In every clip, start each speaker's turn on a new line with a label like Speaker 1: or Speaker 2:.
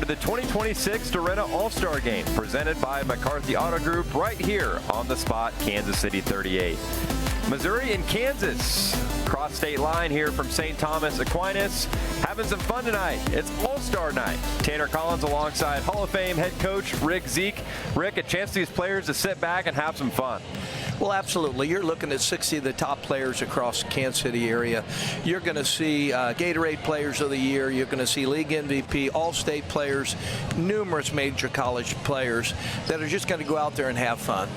Speaker 1: to the 2026 DiRenna All-Star Game, presented by McCarthy Auto Group, right here on the spot, Kansas City 38. Missouri and Kansas, cross state line here from St. Thomas Aquinas, having some fun tonight. It's All-Star night. Tanner Collins alongside Hall of Fame head coach Rick Zeke. Rick, a chance for these players to sit back and have some fun.
Speaker 2: Well, absolutely. You're looking at 60 of the top players across the Kansas City area. You're going to see Gatorade Players of the Year. You're going to see League MVP, All-State players, numerous major college players that are just going to go out there and have fun.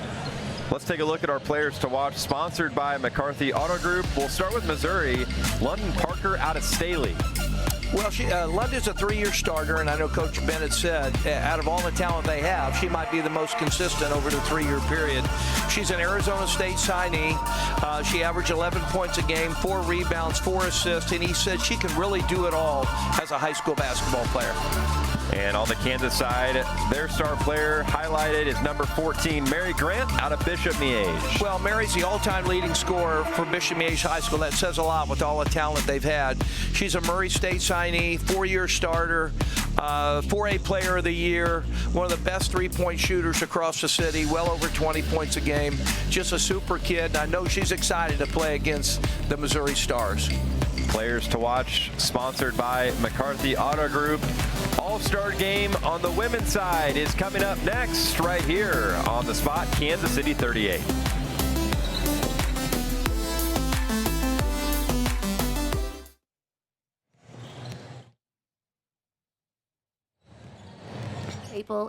Speaker 1: Let's take a look at our players to watch, sponsored by McCarthy Auto Group. We'll start with Missouri. London Parker out of Staley.
Speaker 2: Well, London's a 3-year starter, and I know Coach Bennett said out of all the talent they have, she might be the most consistent over the 3-year period. She's an Arizona State signee. She averaged 11 points a game, 4 rebounds, 4 assists, and he said she can really do it all as a high school basketball player.
Speaker 1: And on the Kansas side, their star player highlighted is number 14, Mary Grant out of Bishop Miege.
Speaker 2: Well, Mary's the all-time leading scorer for Bishop Miege High School. That says a lot with all the talent they've had. She's a Murray State signee, 4-year starter, 4A player of the year, one of the best three-point shooters across the city, well over 20 points a game. Just a super kid, and I know she's excited to play against the Missouri Stars.
Speaker 1: Players to watch, sponsored by McCarthy Auto Group. All-Star Game on the women's side is coming up next, right here on the spot, Kansas City 38.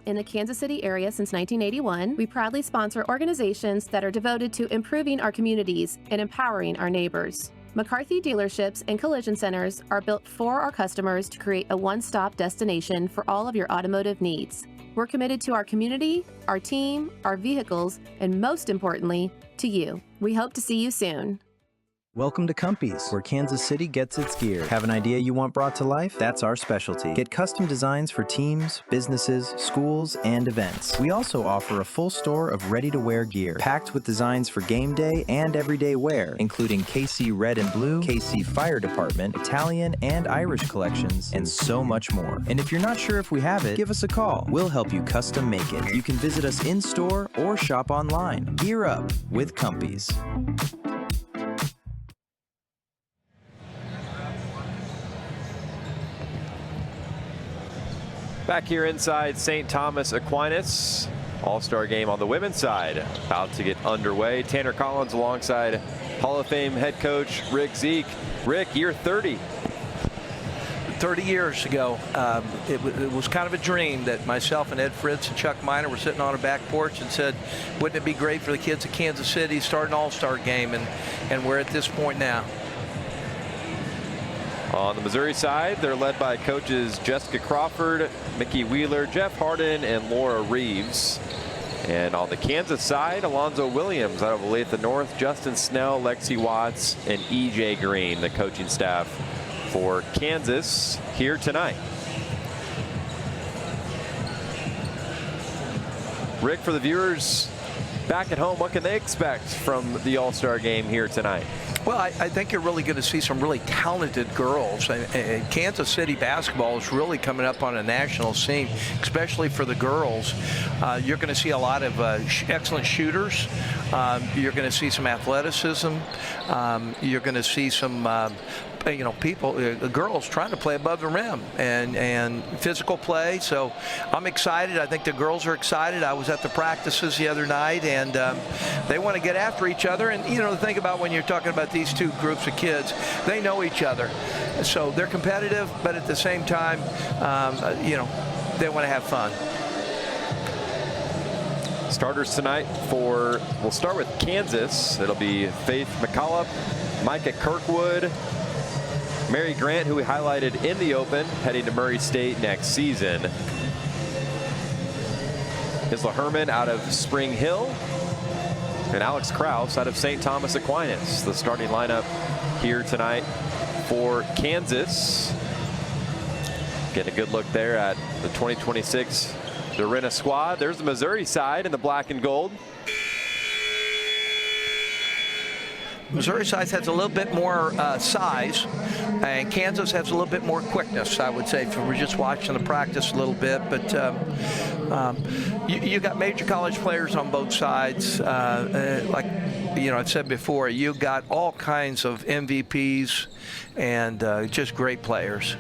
Speaker 3: In the Kansas City area since 1981, we proudly sponsor organizations that are devoted to improving our communities and empowering our neighbors. McCarthy dealerships and collision centers are built for our customers to create a one-stop destination for all of your automotive needs. We're committed to our community, our team, our vehicles, and most importantly, to you. We hope to see you soon.
Speaker 4: Welcome to Compies, where Kansas City gets its gear. Have an idea you want brought to life? That's our specialty. Get custom designs for teams, businesses, schools, and events. We also offer a full store of ready-to-wear gear, packed with designs for game day and everyday wear, including KC Red and Blue, KC Fire Department, Italian and Irish collections, and so much more. And if you're not sure if we have it, give us a call. We'll help you custom make it. You can visit us in-store or shop online. Gear up with Compies.
Speaker 1: Back here inside St. Thomas Aquinas, All-Star Game on the women's side about to get underway. Tanner Collins alongside Hall of Fame head coach Rick Zeke. Rick, year 30.
Speaker 2: 30 years ago, it was kind of a dream that myself and Ed Fritz and Chuck Miner were sitting on a back porch and said, wouldn't it be great for the kids of Kansas City to start an All-Star Game, and we're at this point now.
Speaker 1: On the Missouri side, they're led by coaches Jessica Crawford, Mickey Wheeler, Jeff Harden, and Laura Reeves. And on the Kansas side, Alonzo Williams out of Olathe North, Justin Snell, Lexi Watts, and EJ Green, the coaching staff for Kansas here tonight. Rick, for the viewers back at home, what can they expect from the All-Star Game here tonight?
Speaker 2: Well, I think you're really going to see some really talented girls. And Kansas City basketball is really coming up on a national scene, especially for the girls. You're going to see a lot of excellent shooters. You're going to see some athleticism. You're going to see some girls trying to play above the rim and physical play. So I'm excited. I think the girls are excited. I was at the practices the other night, and they want to get after each other. And, the thing about when you're talking about these two groups of kids, they know each other. So they're competitive, but at the same time, they want to have fun.
Speaker 1: Starters tonight we'll start with Kansas. It'll be Faith McCullough, Micah Kirkwood, Mary Grant, who we highlighted in the Open, heading to Murray State next season. Isla Herman out of Spring Hill, and Alex Krause out of St. Thomas Aquinas. The starting lineup here tonight for Kansas. Getting a good look there at the 2026 DiRenna squad. There's the Missouri side in the black and gold.
Speaker 2: Missouri size has a little bit more size, and Kansas has a little bit more quickness, I would say, if we're just watching the practice a little bit. But you got major college players on both sides. Like I've said before, you got all kinds of MVPs and just great players.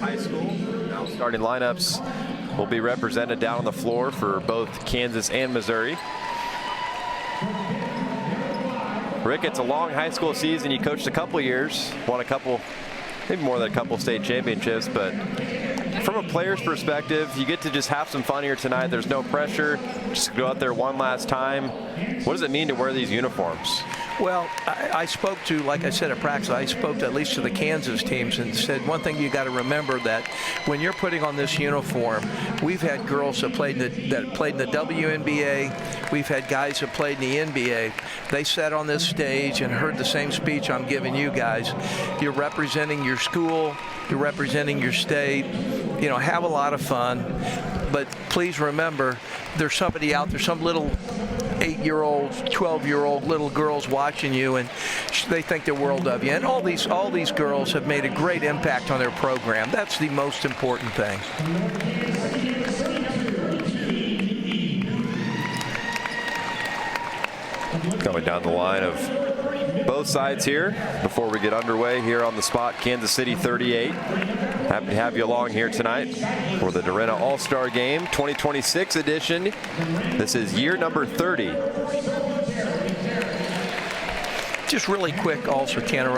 Speaker 1: High School. Now starting lineups will be represented down on the floor for both Kansas and Missouri. Rick, it's a long high school season. You coached a couple years, won a couple, maybe more than a couple state championships, but from a player's perspective, you get to just have some fun here tonight. There's no pressure. Just go out there one last time. What does it mean to wear these uniforms?
Speaker 2: Well, I spoke to, like I said at practice, I spoke to at least to the Kansas teams and said one thing you got to remember, that when you're putting on this uniform, we've had girls that played in the WNBA. We've had guys that played in the NBA. They sat on this stage and heard the same speech I'm giving you guys. You're representing your school. You're representing your state. Have a lot of fun. But please remember, there's somebody out there, some little 8-year-old, 12-year-old little girls watching you, and they think the world of you. And all these girls have made a great impact on their program. That's the most important thing.
Speaker 1: Going down the line of both sides here before we get underway here on the spot, Kansas City 38. Happy to have you along here tonight for the DiRenna All-Star Game 2026 edition. This is year number 30.
Speaker 2: Just really quick also, Tanner,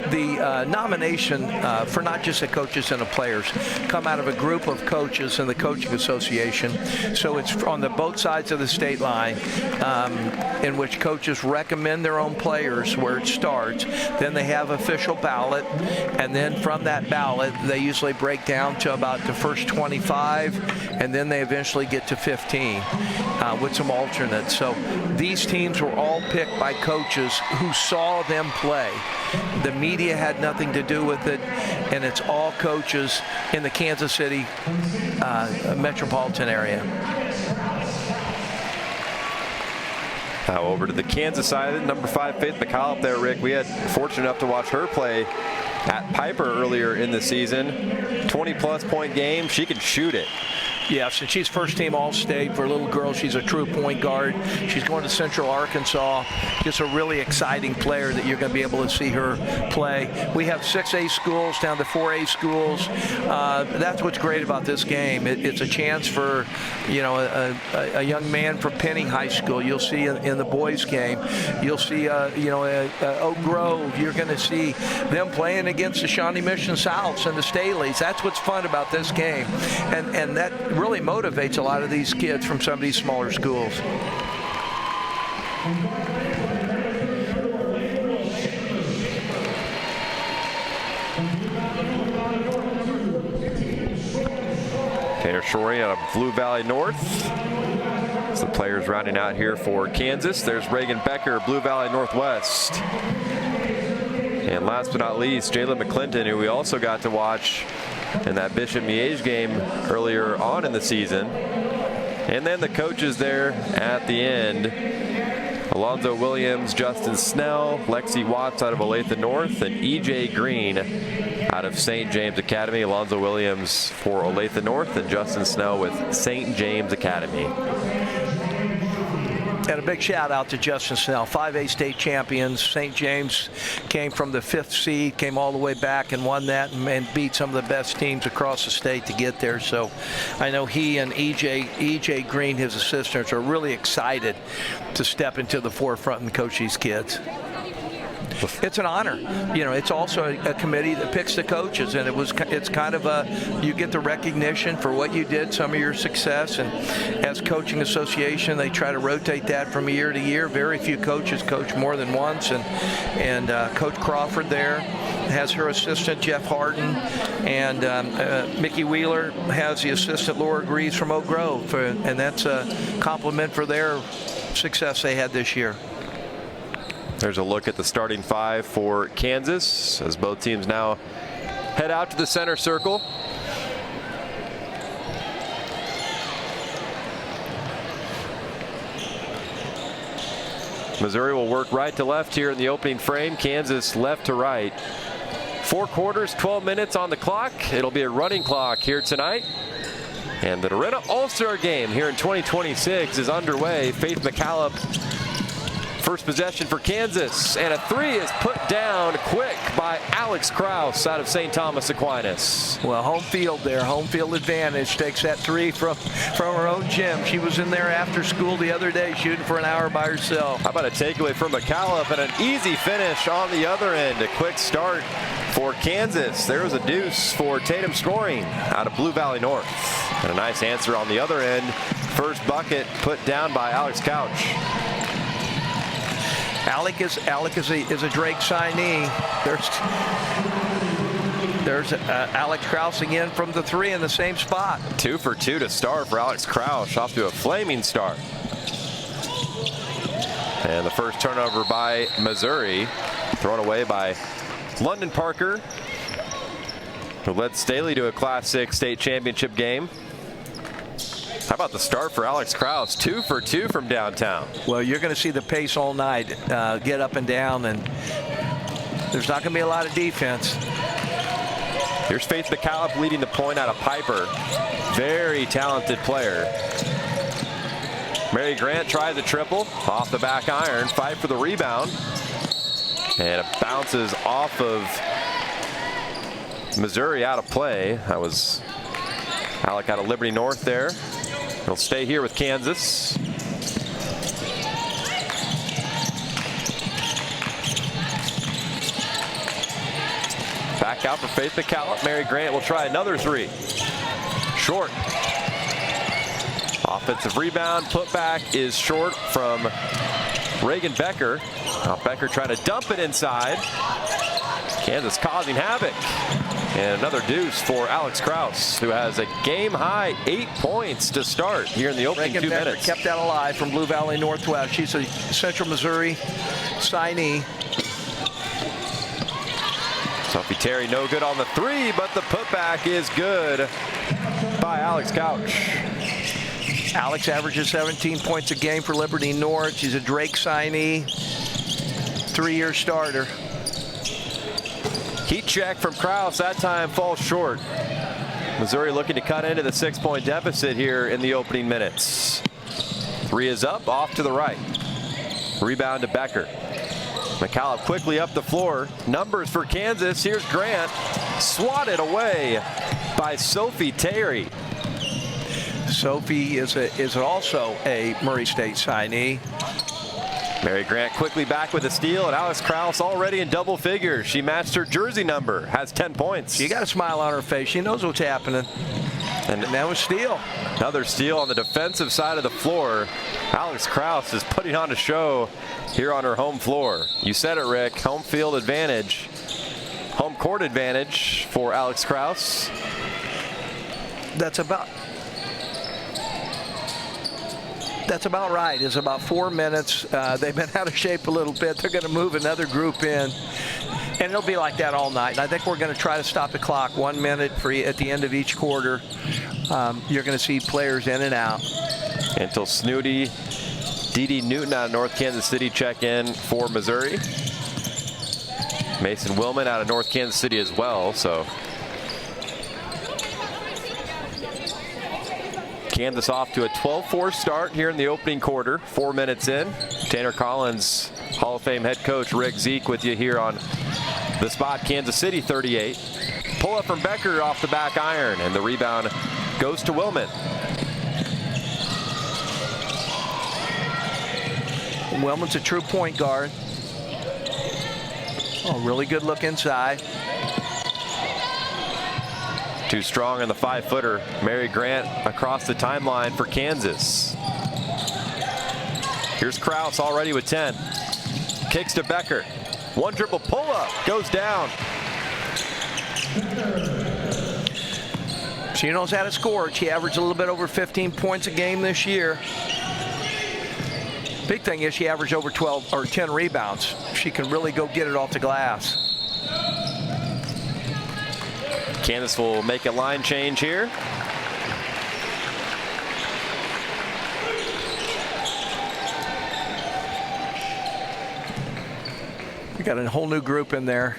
Speaker 2: the nomination for not just the coaches and the players come out of a group of coaches in the coaching association. So it's on both sides of the state line, in which coaches recommend their own players where it starts. Then they have official ballot, and then from that ballot they usually break down to about the first 25, and then they eventually get to 15 with some alternates. So these teams were all picked by coaches who saw them play. The media had nothing to do with it, and it's all coaches in the Kansas City metropolitan area.
Speaker 1: Now over to the Kansas side, number 5, Faith McCall up there, Rick. We had fortunate enough to watch her play at Piper earlier in the season. 20-plus point game. She can shoot it.
Speaker 2: Yes, and she's first-team All-State for a little girl. She's a true point guard. She's going to Central Arkansas. Just a really exciting player that you're going to be able to see her play. We have 6A schools down to 4A schools. That's what's great about this game. It's a chance for, a young man from Penning High School. You'll see in the boys' game. You'll see, Oak Grove. You're going to see them playing against the Shawnee Mission Souths and the Staleys. That's what's fun about this game, and that really motivates a lot of these kids from some of these smaller schools.
Speaker 1: Tanner Shorey out of Blue Valley North. As the players rounding out here for Kansas. There's Reagan Becker, Blue Valley Northwest. And last but not least, Jalen McClinton, who we also got to watch in that Bishop Miege game earlier on in the season. And then the coaches there at the end. Alonzo Williams, Justin Snell, Lexi Watts out of Olathe North, and E.J. Green out of St. James Academy. Alonzo Williams for Olathe North and Justin Snell with St. James Academy.
Speaker 2: And a big shout out to Justin Snell, 5A state champions. St. James came from the 5th seed, came all the way back and won that and beat some of the best teams across the state to get there. So I know he and E.J. Green, his assistants, are really excited to step into the forefront and coach these kids. It's an honor. You know, it's also a committee that picks the coaches, and it's kind of you get the recognition for what you did, some of your success, and as coaching association, they try to rotate that from year to year. Very few coaches coach more than once, and Coach Crawford there has her assistant Jeff Harden, and Mickey Wheeler has the assistant Laura Greaves from Oak Grove, and that's a compliment for their success they had this year.
Speaker 1: There's a look at the starting 5 for Kansas as both teams now head out to the center circle. Missouri will work right to left here in the opening frame. Kansas left to right. 4 quarters, 12 minutes on the clock. It'll be a running clock here tonight. And the DiRenna All-Star Game here in 2026 is underway. Faith McCallum, first possession for Kansas, and a 3 is put down quick by Alex Kraus out of St. Thomas Aquinas.
Speaker 2: Well, home field there, home field advantage. Takes that 3 from her own gym. She was in there after school the other day shooting for an hour by herself.
Speaker 1: How about a takeaway from McCallum and an easy finish on the other end. A quick start for Kansas. There was a deuce for Tatum scoring out of Blue Valley North. And a nice answer on the other end. First bucket put down by Alex Couch.
Speaker 2: Alec is a Drake signee. There's Alex Kraus again from the 3 in the same spot.
Speaker 1: 2 for 2 to start for Alex Kraus, off to a flaming start. And the first turnover by Missouri, thrown away by London Parker, who led Staley to a Class 6 state championship game. How about the start for Alex Kraus? 2 for 2 from downtown.
Speaker 2: Well, you're going to see the pace all night, get up and down, and there's not going to be a lot of defense.
Speaker 1: Here's Faith McCallum leading the point out of Piper. Very talented player. Mary Grant tries a triple off the back iron, fight for the rebound. And it bounces off of Missouri out of play. That was Alec out of Liberty North there. He'll stay here with Kansas. Back out for Faith McCallum. Mary Grant will try another 3. Short. Offensive rebound. Putback is short from Reagan Becker. Now Becker trying to dump it inside. Kansas causing havoc. And another deuce for Alex Kraus, who has a game-high 8 points to start here in the opening
Speaker 2: Reagan
Speaker 1: 2
Speaker 2: Becker
Speaker 1: minutes.
Speaker 2: kept that alive from Blue Valley Northwest. She's a Central Missouri signee.
Speaker 1: Sophie Terry no good on the 3, but the putback is good by Alex Couch.
Speaker 2: Alex averages 17 points a game for Liberty North. She's a Drake signee, 3-year starter.
Speaker 1: Heat check from Kraus, that time falls short. Missouri looking to cut into the 6-point deficit here in the opening minutes. 3 is up, off to the right. Rebound to Becker. McCallum quickly up the floor. Numbers for Kansas. Here's Grant. Swatted away by Sophie Terry.
Speaker 2: Sophie is also a Murray State signee.
Speaker 1: Mary Grant quickly back with a steal, and Alex Kraus already in double figures. She matched her jersey number, has 10 points.
Speaker 2: She got a smile on her face. She knows what's happening. And that was steal.
Speaker 1: Another steal on the defensive side of the floor. Alex Kraus is putting on a show here on her home floor. You said it, Rick. Home field advantage. Home court advantage for Alex Kraus.
Speaker 2: That's about right. It's about 4 minutes. They've been out of shape a little bit. They're going to move another group in. And it'll be like that all night. And I think we're going to try to stop the clock 1 minute at the end of each quarter. You're going to see players in and out.
Speaker 1: Until Snooty, Dee Newton out of North Kansas City check in for Missouri. Mason Willman out of North Kansas City as well. So Kansas off to a 12-4 start here in the opening quarter. 4 minutes in. Tanner Collins, Hall of Fame head coach Rick Zeke with you here on the spot. Kansas City 38. Pull up from Becker off the back iron, and the rebound goes to Willman.
Speaker 2: Willman's a true point guard. Oh, really good look inside.
Speaker 1: Too strong on the 5-footer. Mary Grant across the timeline for Kansas. Here's Krause already with 10. Kicks to Becker. One dribble pull-up. Goes down.
Speaker 2: She knows how to score. She averaged a little bit over 15 points a game this year. Big thing is she averaged over 12 or 10 rebounds. She can really go get it off the glass.
Speaker 1: Kansas will make a line change here.
Speaker 2: We got a whole new group in there.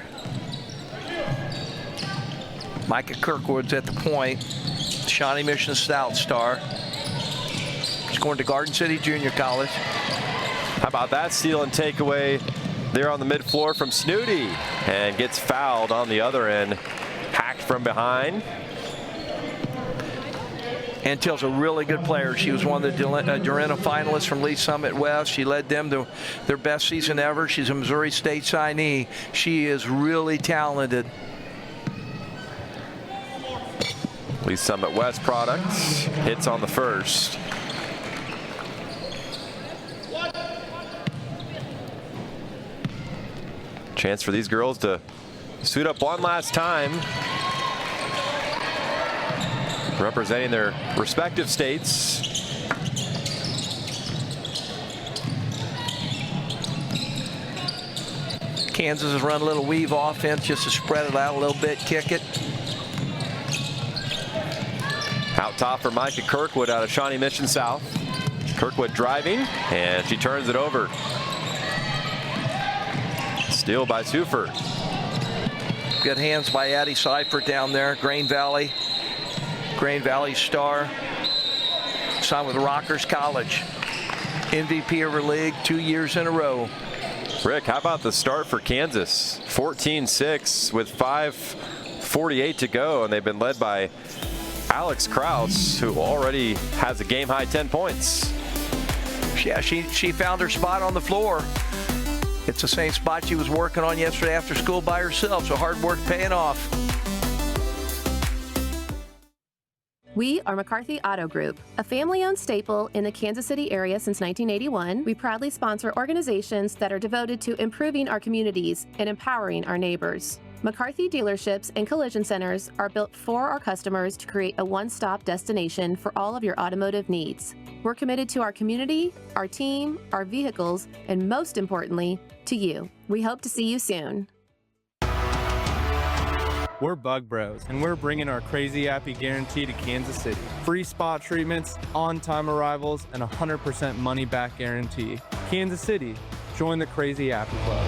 Speaker 2: Micah Kirkwood's at the point. Shawnee Mission Stout star. She's going to Garden City Junior College.
Speaker 1: How about that steal and takeaway there on the mid-floor from Snooty, and gets fouled on the other end. Hacked from behind.
Speaker 2: Antil's a really good player. She was one of the DiRenna finalists from Lee Summit West. She led them to their best season ever. She's a Missouri State signee. She is really talented.
Speaker 1: Lee Summit West products. Hits on the first. Chance for these girls to suit up one last time. Representing their respective states.
Speaker 2: Kansas has run a little weave offense just to spread it out a little bit, kick it.
Speaker 1: Out top for Micah Kirkwood out of Shawnee Mission South. Kirkwood driving, and she turns it over. Steal by Sufert.
Speaker 2: Good hands by Addie Seifert down there. Grain Valley star. Signed with Rockers College. MVP of her league 2 years in a row.
Speaker 1: Rick, how about the start for Kansas? 14-6 with 5:48 to go, and they've been led by Alex Krause, who already has a game-high 10 points.
Speaker 2: Yeah, she found her spot on the floor. It's the same spot she was working on yesterday after school by herself, so hard work paying off.
Speaker 3: We are McCarthy Auto Group, a family-owned staple in the Kansas City area since 1981. We proudly sponsor organizations that are devoted to improving our communities and empowering our neighbors. McCarthy dealerships and collision centers are built for our customers to create a one-stop destination for all of your automotive needs. We're committed to our community, our team, our vehicles, and most importantly, to you. We hope to see you soon.
Speaker 5: We're Bug Bros, and we're bringing our Crazy Appy guarantee to Kansas City. Free spot treatments, on-time arrivals, and 100% money-back guarantee. Kansas City, join the Crazy Appy Club.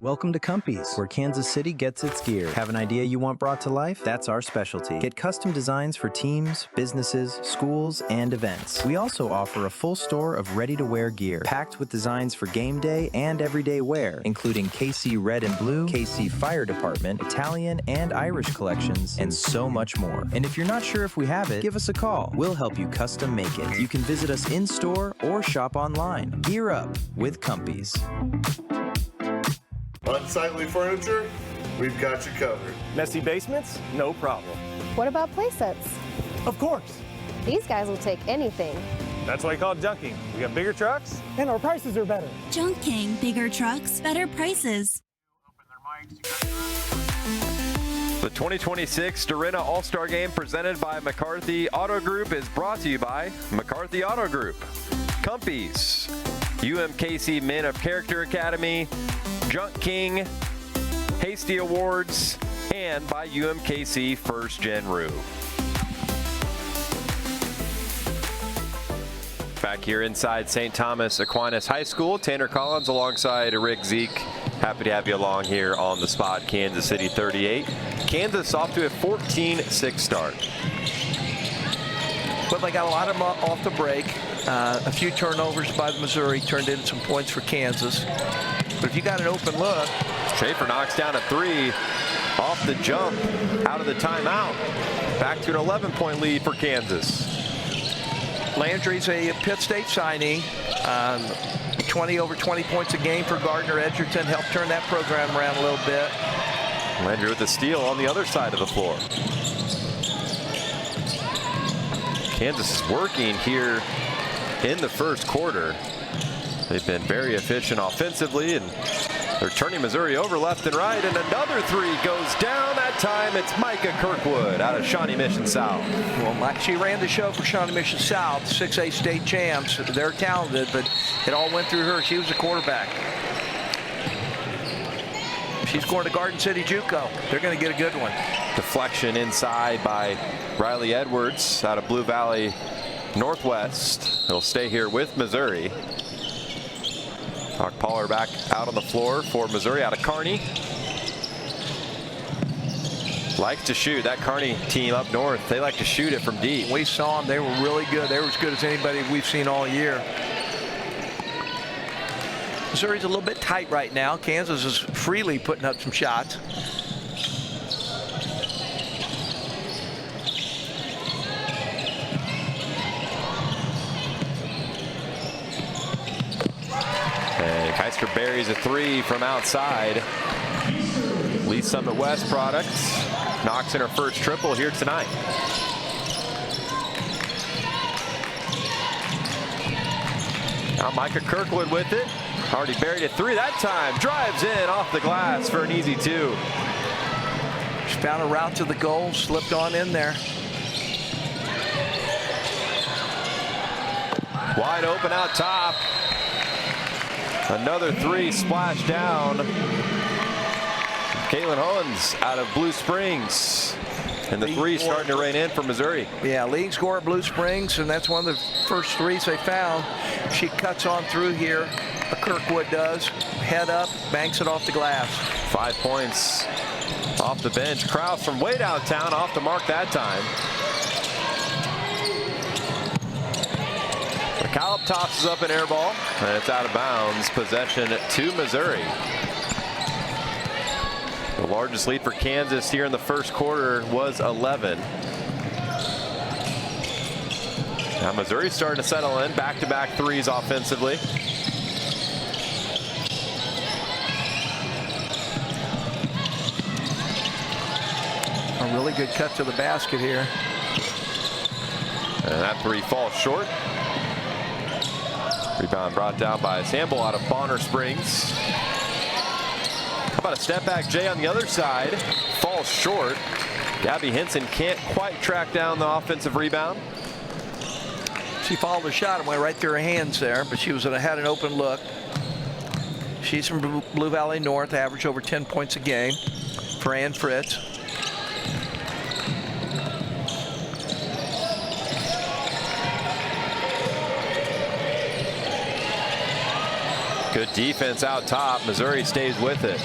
Speaker 4: Welcome to Cumpy's, where Kansas City gets its gear. Have an idea you want brought to life? That's our specialty. Get custom designs for teams, businesses, schools, and events. We also offer a full store of ready-to-wear gear, packed with designs for game day and everyday wear, including KC Red and Blue, KC Fire Department, Italian and Irish collections, and so much more. And if you're not sure if we have it, give us a call. We'll help you custom make it. You can visit us in-store or shop online. Gear up with Cumpy's.
Speaker 6: Unsightly furniture, we've got you covered.
Speaker 7: Messy basements? No problem.
Speaker 8: What about play sets?
Speaker 7: Of course.
Speaker 8: These guys will take anything.
Speaker 7: That's why I call it junking. We got bigger trucks.
Speaker 9: And our prices are better.
Speaker 10: Junking, bigger trucks, better prices.
Speaker 1: The 2026 DiRenna All-Star Game presented by McCarthy Auto Group is brought to you by McCarthy Auto Group, Cumpy's, UMKC Men of Character Academy, Junk King, Hasty Awards, and by UMKC First Gen Roo. Back here inside St. Thomas Aquinas High School, Tanner Collins alongside Rick Zeke. Happy to have you along here on the spot, Kansas City 38. Kansas off to a 14-6 start.
Speaker 2: Well, they got a lot of them off the break. A few turnovers by the Missouri turned into some points for Kansas. But if you got an open look.
Speaker 1: Schaefer knocks down a three off the jump out of the timeout. Back to an 11-point lead for Kansas.
Speaker 2: Landry's a Pitt State signee. 20 points a game for Gardner Edgerton. Helped turn that program around a little bit.
Speaker 1: Landry with the steal on the other side of the floor. Kansas is working here in the first quarter. They've been very efficient offensively, and they're turning Missouri over left and right, and another three goes down. That time it's Micah Kirkwood out of Shawnee Mission South.
Speaker 2: Well, she ran the show for Shawnee Mission South, 6A state champs. They're talented, but it all went through her. She was a quarterback. She's going to Garden City JUCO. They're going to get a good one.
Speaker 1: Deflection inside by Riley Edwards out of Blue Valley Northwest. He'll stay here with Missouri. Doc Pollard back out on the floor for Missouri out of Kearney. Likes to shoot. That Kearney team up north, they like to shoot it from deep.
Speaker 2: We saw them. They were really good. They were as good as anybody we've seen all year. Missouri's a little bit tight right now. Kansas is freely putting up some shots.
Speaker 1: And Keister buries a three from outside. Lee Summit West product knocks in her first triple here tonight. Now Micah Kirkwood with it. Already buried a three that time. Drives in off the glass for an easy two.
Speaker 2: She found a route to the goal, slipped on in there.
Speaker 1: Wide open out top. Another three splashed down. Caitlin Owens out of Blue Springs. And the three starting to rain in for Missouri.
Speaker 2: Yeah, leading scorer at Blue Springs, and that's one of the first threes they found. She cuts on through here. Kirkwood does. Head up, banks it off the glass.
Speaker 1: 5 points off the bench. Kraus from way downtown off the mark that time. McCallum tosses up an air ball, and it's out of bounds. Possession to Missouri. The largest lead for Kansas here in the first quarter was 11. Now Missouri's starting to settle in. Back-to-back threes offensively.
Speaker 2: A really good cut to the basket here.
Speaker 1: And that three falls short. Rebound brought down by Sample out of Bonner Springs. How about a step back Jay on the other side? Falls short. Gabby Henson can't quite track down the offensive rebound.
Speaker 2: She followed the shot and went right through her hands there, but she had an open look. She's from Blue Valley North, averaged over 10 points a game for Ann Fritz.
Speaker 1: Good defense out top. Missouri stays with it.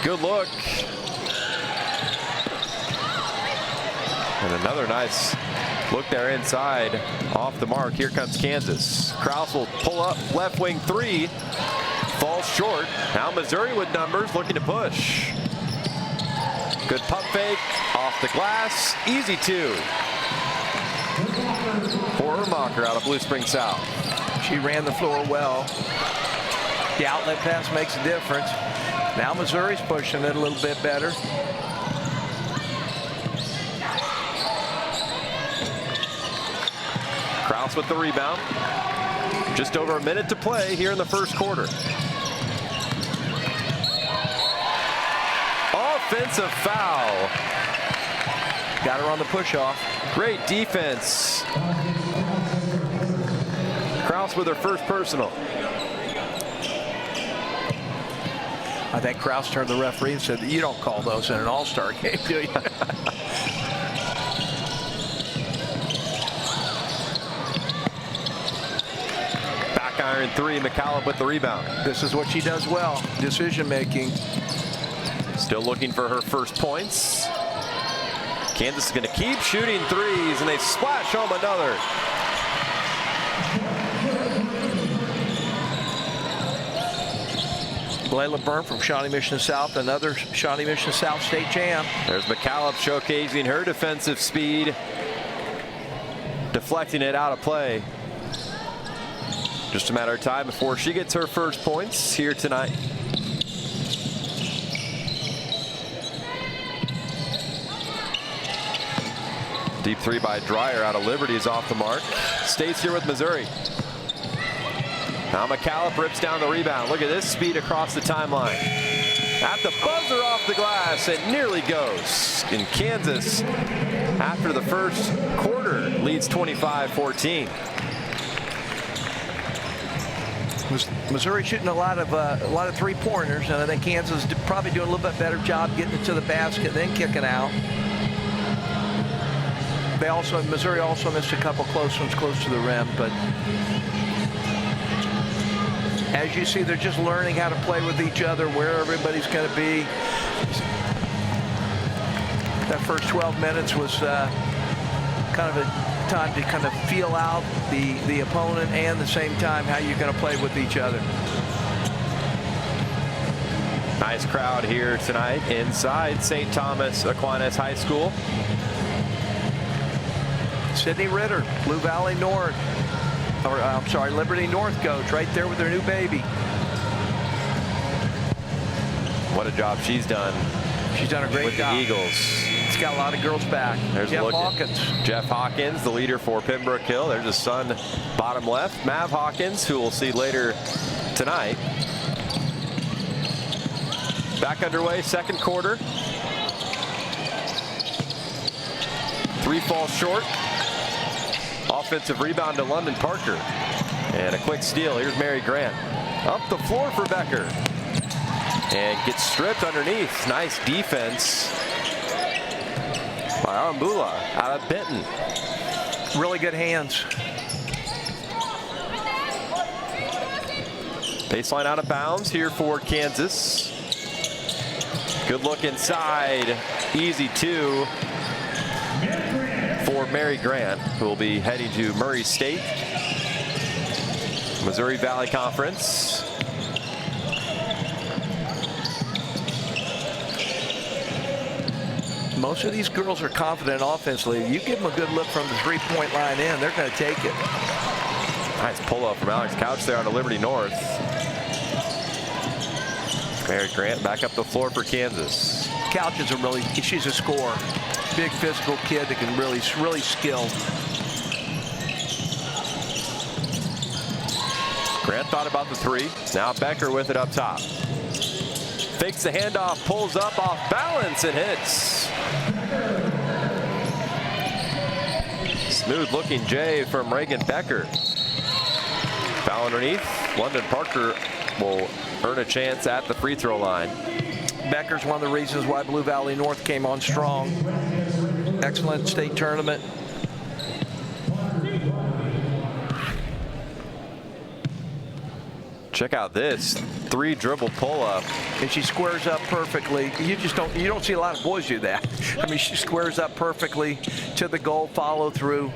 Speaker 1: Good look. And another nice look there inside. Off the mark. Here comes Kansas. Kraus will pull up left wing three. Falls short. Now Missouri with numbers, looking to push. Good pump fake. Off the glass. Easy two. For Ermacher out of Blue Springs South.
Speaker 2: She ran the floor well. The outlet pass makes a difference. Now Missouri's pushing it a little bit better.
Speaker 1: Kraus with the rebound. Just over a minute to play here in the first quarter. Offensive foul.
Speaker 2: Got her on the push-off.
Speaker 1: Great defense. Kraus Mouse with her first personal.
Speaker 2: I think Krause turned to the referee and said, "You don't call those in an all-star game, do you?"
Speaker 1: Back iron three, McCallum with the rebound.
Speaker 2: This is what she does well, decision making.
Speaker 1: Still looking for her first points. Kansas is going to keep shooting threes, and they splash home another.
Speaker 2: Layla Byrne from Shawnee Mission South, another Shawnee Mission South State champ.
Speaker 1: There's McCallum showcasing her defensive speed, deflecting it out of play. Just a matter of time before she gets her first points here tonight. Deep three by Dreyer out of Liberty is off the mark. State's here with Missouri. Now McCallum rips down the rebound. Look at this speed across the timeline. At the buzzer off the glass, it nearly goes. In Kansas, after the first quarter, leads 25-14.
Speaker 2: Missouri shooting a lot of three-pointers, and I think Kansas is probably doing a little bit better job getting it to the basket, then kicking out. Missouri also missed a couple close ones close to the rim, but as you see, they're just learning how to play with each other, where everybody's going to be. That first 12 minutes was kind of a time to kind of feel out the opponent, and at the same time how you're going to play with each other.
Speaker 1: Nice crowd here tonight inside St. Thomas Aquinas High School.
Speaker 2: Sydney Ritter, Blue Valley North, or I'm sorry, Liberty North coach, right there with their new baby.
Speaker 1: What a job she's done.
Speaker 2: She's done a great job
Speaker 1: with the Eagles.
Speaker 2: It's got a lot of girls back.
Speaker 1: There's
Speaker 2: Jeff Hawkins.
Speaker 1: Jeff Hawkins, the leader for Pembroke Hill. There's his son, bottom left, Mav Hawkins, who we'll see later tonight. Back underway, second quarter. Three falls short. Offensive rebound to London Parker. And a quick steal. Here's Mary Grant. Up the floor for Becker. And gets stripped underneath. Nice defense by Arambula out of Benton.
Speaker 2: Really good hands.
Speaker 1: Baseline out of bounds here for Kansas. Good look inside. Easy two for Mary Grant, who will be heading to Murray State, Missouri Valley Conference.
Speaker 2: Most of these girls are confident offensively. You give them a good look from the three-point line in, they're going to take it.
Speaker 1: Nice pull-up from Alex Couch there out of Liberty North. Mary Grant back up the floor for Kansas.
Speaker 2: Couch is she's a scorer. Big physical kid that can really skilled.
Speaker 1: Grant thought about the three. Now Becker with it up top. Fakes the handoff, pulls up off balance and hits. Smooth looking J from Reagan Becker. Foul underneath. London Parker will earn a chance at the free throw line.
Speaker 2: Becker's one of the reasons why Blue Valley North came on strong. Excellent state tournament.
Speaker 1: Check out this three dribble pull up.
Speaker 2: And she squares up perfectly. You don't see a lot of boys do that. I mean, she squares up perfectly to the goal, follow through.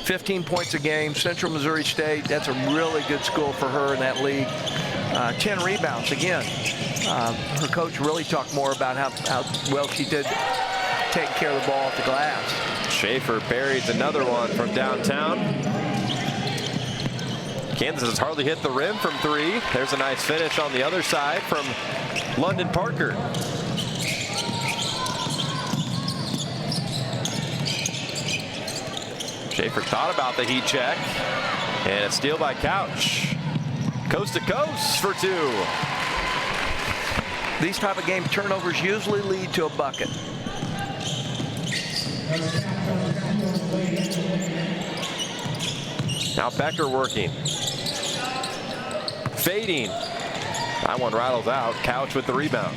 Speaker 2: 15 points a game, Central Missouri State. That's a really good school for her in that league. 10 rebounds again. Her coach really talked more about how well she did taking care of the ball off the glass.
Speaker 1: Schaefer buries another one from downtown. Kansas has hardly hit the rim from three. There's a nice finish on the other side from London Parker. Schaefer thought about the heat check. And a steal by Couch. Coast to coast for two.
Speaker 2: These type of game turnovers usually lead to a bucket.
Speaker 1: Now Becker working. Fading. That one rattles out. Couch with the rebound.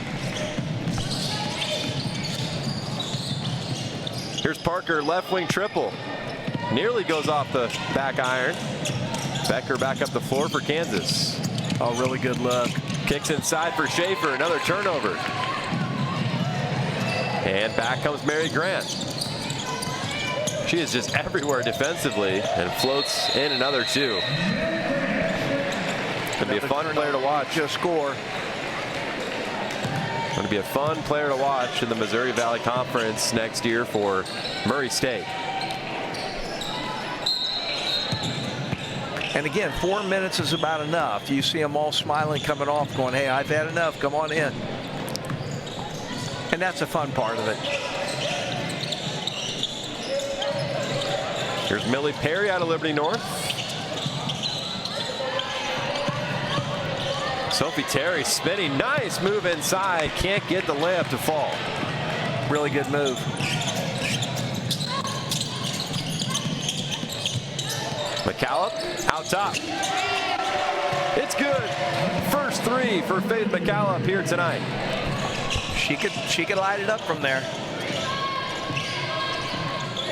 Speaker 1: Here's Parker, left wing triple. Nearly goes off the back iron. Becker back up the floor for Kansas.
Speaker 2: Oh, really good look.
Speaker 1: Kicks inside for Schaefer, another turnover. And back comes Mary Grant. She is just everywhere defensively and floats in another two. Going to be a fun player to watch.
Speaker 2: Just score.
Speaker 1: Going to be a fun player to watch in the Missouri Valley Conference next year for Murray State.
Speaker 2: And again, 4 minutes is about enough. You see them all smiling coming off, going, hey, I've had enough. Come on in. And that's the fun part of it.
Speaker 1: Here's Millie Perry out of Liberty North. Sophie Terry spinning. Nice move inside. Can't get the layup to fall.
Speaker 2: Really good move.
Speaker 1: McCallum out top. It's good. First three for Faith McCallum here tonight.
Speaker 2: She could light it up from there.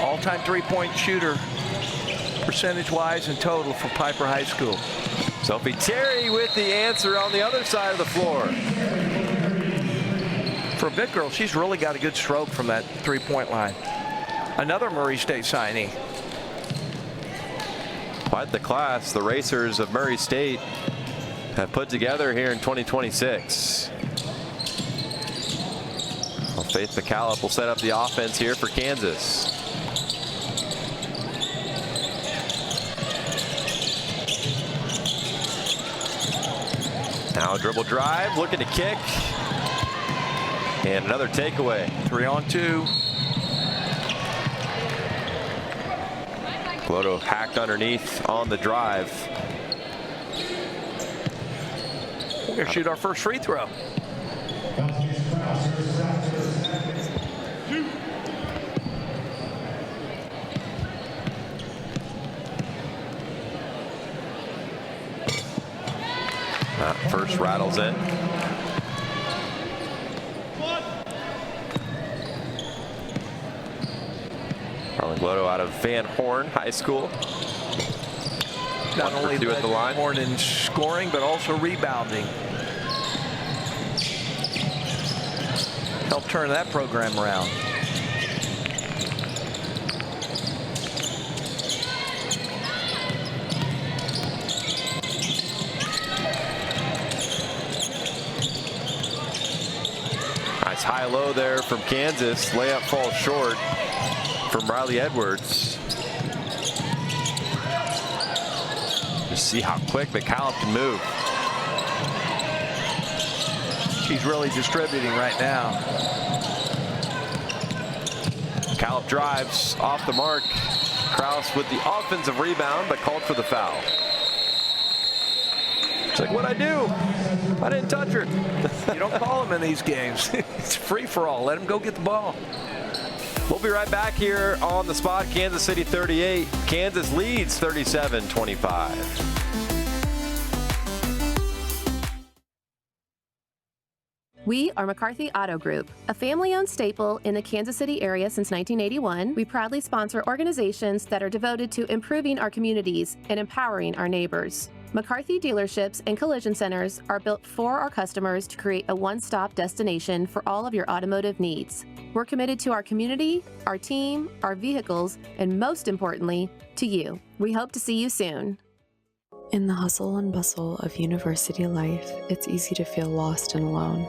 Speaker 2: All-time three-point shooter, percentage-wise and total for Piper High School.
Speaker 1: Sophie Terry with the answer on the other side of the floor.
Speaker 2: For a big girl, she's really got a good stroke from that three-point line. Another Murray State signee.
Speaker 1: Quite the class the Racers of Murray State have put together here in 2026. Well, Faith McCallum will set up the offense here for Kansas. Now a dribble drive, looking to kick. And another takeaway.
Speaker 2: 3-on-2.
Speaker 1: Glodo hacked underneath on the drive.
Speaker 2: We're going to shoot our first free throw.
Speaker 1: That first rattles in. Harlan Glodo out of Van Horn High School.
Speaker 2: Not only
Speaker 1: at the line.
Speaker 2: Horn in scoring, but also rebounding. Helped turn that program around.
Speaker 1: Nice high-low there from Kansas. Layup falls short from Riley Edwards. Just see how quick McCallum can move.
Speaker 2: She's really distributing right now.
Speaker 1: McCallum drives off the mark. Kraus with the offensive rebound, but called for the foul. It's like, what'd I do? I didn't touch her.
Speaker 2: You don't call them in these games. It's free for all. Let them go get the ball.
Speaker 1: We'll be right back here on the spot. Kansas City 38. Kansas leads 37-25.
Speaker 3: We are McCarthy Auto Group, a family-owned staple in the Kansas City area since 1981. We proudly sponsor organizations that are devoted to improving our communities and empowering our neighbors. McCarthy dealerships and collision centers are built for our customers to create a one-stop destination for all of your automotive needs. We're committed to our community, our team, our vehicles, and most importantly, to you. We hope to see you soon.
Speaker 9: In the hustle and bustle of university life, it's easy to feel lost and alone.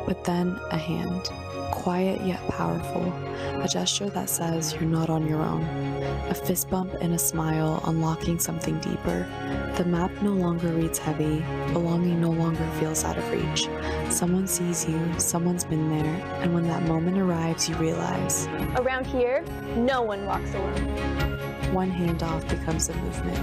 Speaker 9: But then a hand, quiet yet powerful, a gesture that says you're not on your own, a fist bump and a smile unlocking something deeper. The map no longer reads heavy, belonging no longer feels out of reach. Someone sees you, someone's been there, and when that moment arrives, you realize,
Speaker 8: Around here, no one walks alone.
Speaker 9: one handoff becomes a movement.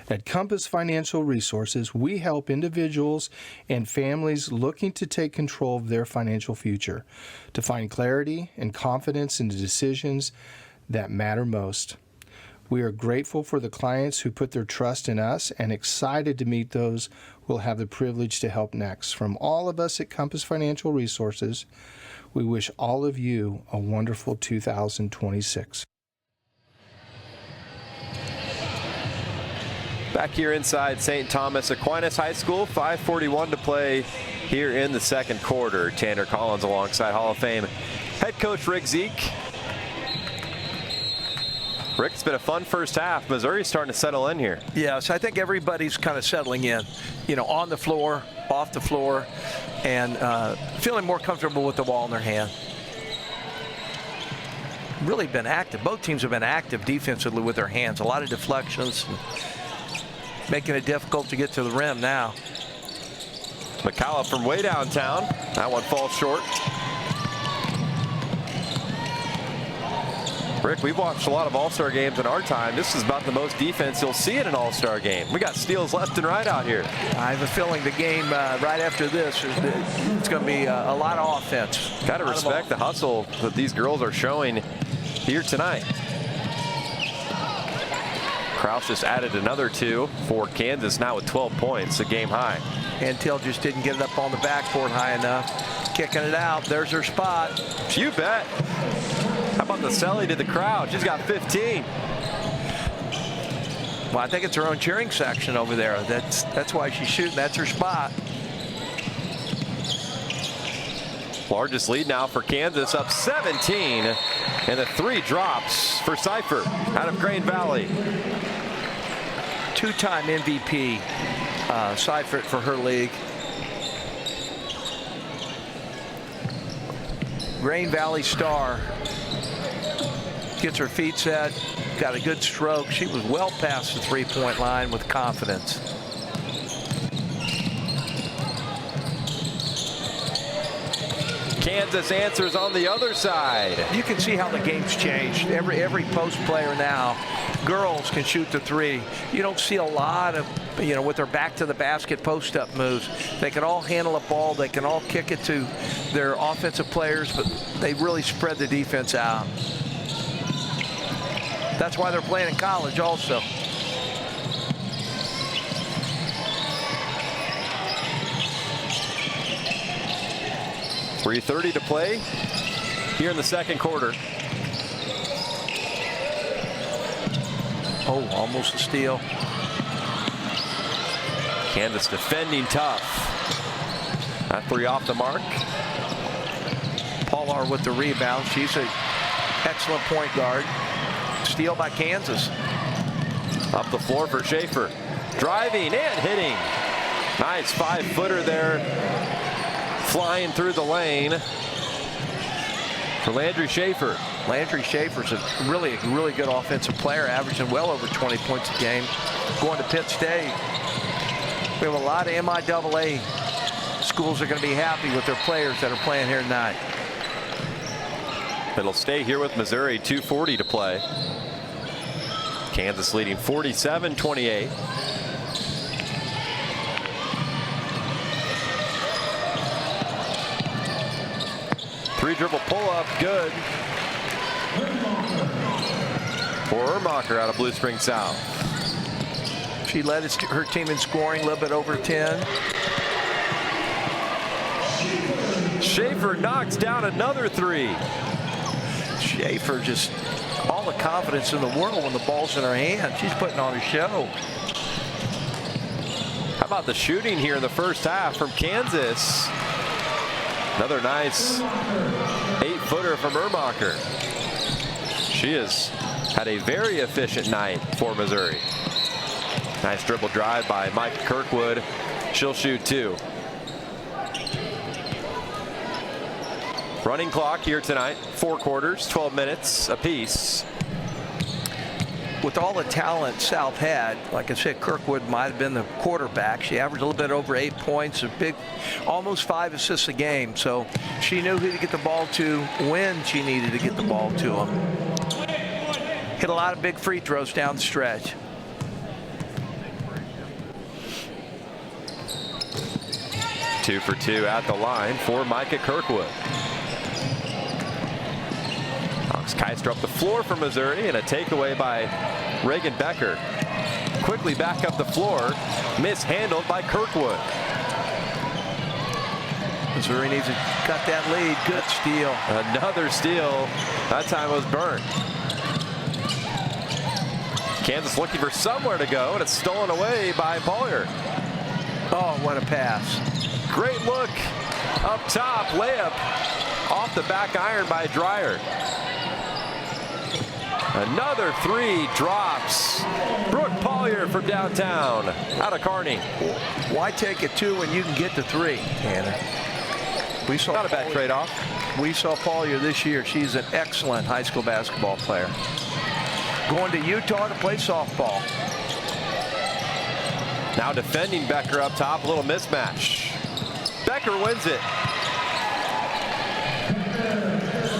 Speaker 11: At Compass Financial Resources, we help individuals and families looking to take control of their financial future, to find clarity and confidence in the decisions that matter most. We are grateful for the clients who put their trust in us and excited to meet those who will have the privilege to help next. From all of us at Compass Financial Resources, we wish all of you a wonderful 2026.
Speaker 1: Back here inside St. Thomas Aquinas High School, 5:41 to play here in the second quarter. Tanner Collins alongside Hall of Fame head coach Rick Zeke. Rick, it's been a fun first half. Missouri's starting to settle in here.
Speaker 2: Yes, I think everybody's kind of settling in, on the floor, off the floor, and feeling more comfortable with the ball in their hand. Really been active. Both teams have been active defensively with their hands. A lot of deflections, making it difficult to get to the rim now.
Speaker 1: McCallum from way downtown. That one falls short. Rick, we've watched a lot of All-Star games in our time. This is about the most defense you'll see in an All-Star game. We got steals left and right out here.
Speaker 2: I have a feeling the game right after this, it's going to be a lot of offense.
Speaker 1: Got to respect the hustle that these girls are showing here tonight. Kraus just added another 2 for Kansas, now with 12 points, a game high.
Speaker 2: Antill just didn't get it up on the backboard high enough. Kicking it out. There's her spot.
Speaker 1: You bet. How about the celly to the crowd? She's got 15.
Speaker 2: Well, I think it's her own cheering section over there. That's why she's shooting. That's her spot.
Speaker 1: Largest lead now for Kansas, up 17. And the 3 drops for Cipher out of Grain Valley.
Speaker 2: Two-time MVP, Seifert for her league. Grain Valley star gets her feet set, got a good stroke. She was well past the three-point line with confidence.
Speaker 1: Kansas answers on the other side.
Speaker 2: You can see how the game's changed. Every post player now, girls can shoot the 3. You don't see a lot of, with their back to the basket post-up moves. They can all handle a ball. They can all kick it to their offensive players, but they really spread the defense out. That's why they're playing in college also.
Speaker 1: .330 to play here in the second quarter.
Speaker 2: Oh, almost a steal.
Speaker 1: Kansas defending tough. That 3 off the mark.
Speaker 2: Pollard with the rebound. She's an excellent point guard. Steal by Kansas.
Speaker 1: Up the floor for Schaefer. Driving and hitting. Nice 5-footer there. Flying through the lane for Landry Schaefer.
Speaker 2: Landry Schaefer's a really good offensive player, averaging well over 20 points a game. Going to Pitt State. We have a lot of MIAA schools are going to be happy with their players that are playing here tonight.
Speaker 1: It'll stay here with Missouri, 2:40 to play. Kansas leading 47-28. Three-dribble pull-up, good. For Ermacher out of Blue Spring South.
Speaker 2: She led her team in scoring, a little bit over 10.
Speaker 1: Schaefer knocks down another 3.
Speaker 2: Schaefer just all the confidence in the world when the ball's in her hand. She's putting on a show.
Speaker 1: How about the shooting here in the first half from Kansas? Another nice 8-footer from Ermacher. She has had a very efficient night for Missouri. Nice dribble drive by Mike Kirkwood. She'll shoot 2. Running clock here tonight, 4 quarters, 12 minutes apiece.
Speaker 2: With all the talent South had, like I said, Kirkwood might have been the quarterback. She averaged a little bit over 8 points, almost 5 assists a game. So she knew who to get the ball to when she needed to get the ball to them. Hit a lot of big free throws down the stretch.
Speaker 1: Two for 2 at the line for Micah Kirkwood. Alex Keister up the floor for Missouri, and a takeaway by Reagan Becker. Quickly back up the floor, mishandled by Kirkwood.
Speaker 2: Missouri needs to cut that lead. Good steal.
Speaker 1: Another steal. That time was burnt. Kansas looking for somewhere to go, and it's stolen away by Polyer.
Speaker 2: Oh, what a pass.
Speaker 1: Great look up top, layup off the back iron by Dreyer. Another three drops. Brooke Polyer from downtown, out of Kearney.
Speaker 2: Why take it two when you can get the three, Tanner? We saw
Speaker 1: not a bad trade-off.
Speaker 2: We saw Polyer this year. She's an excellent high school basketball player. Going to Utah to play softball.
Speaker 1: Now defending Becker up top, a little mismatch. Becker wins it.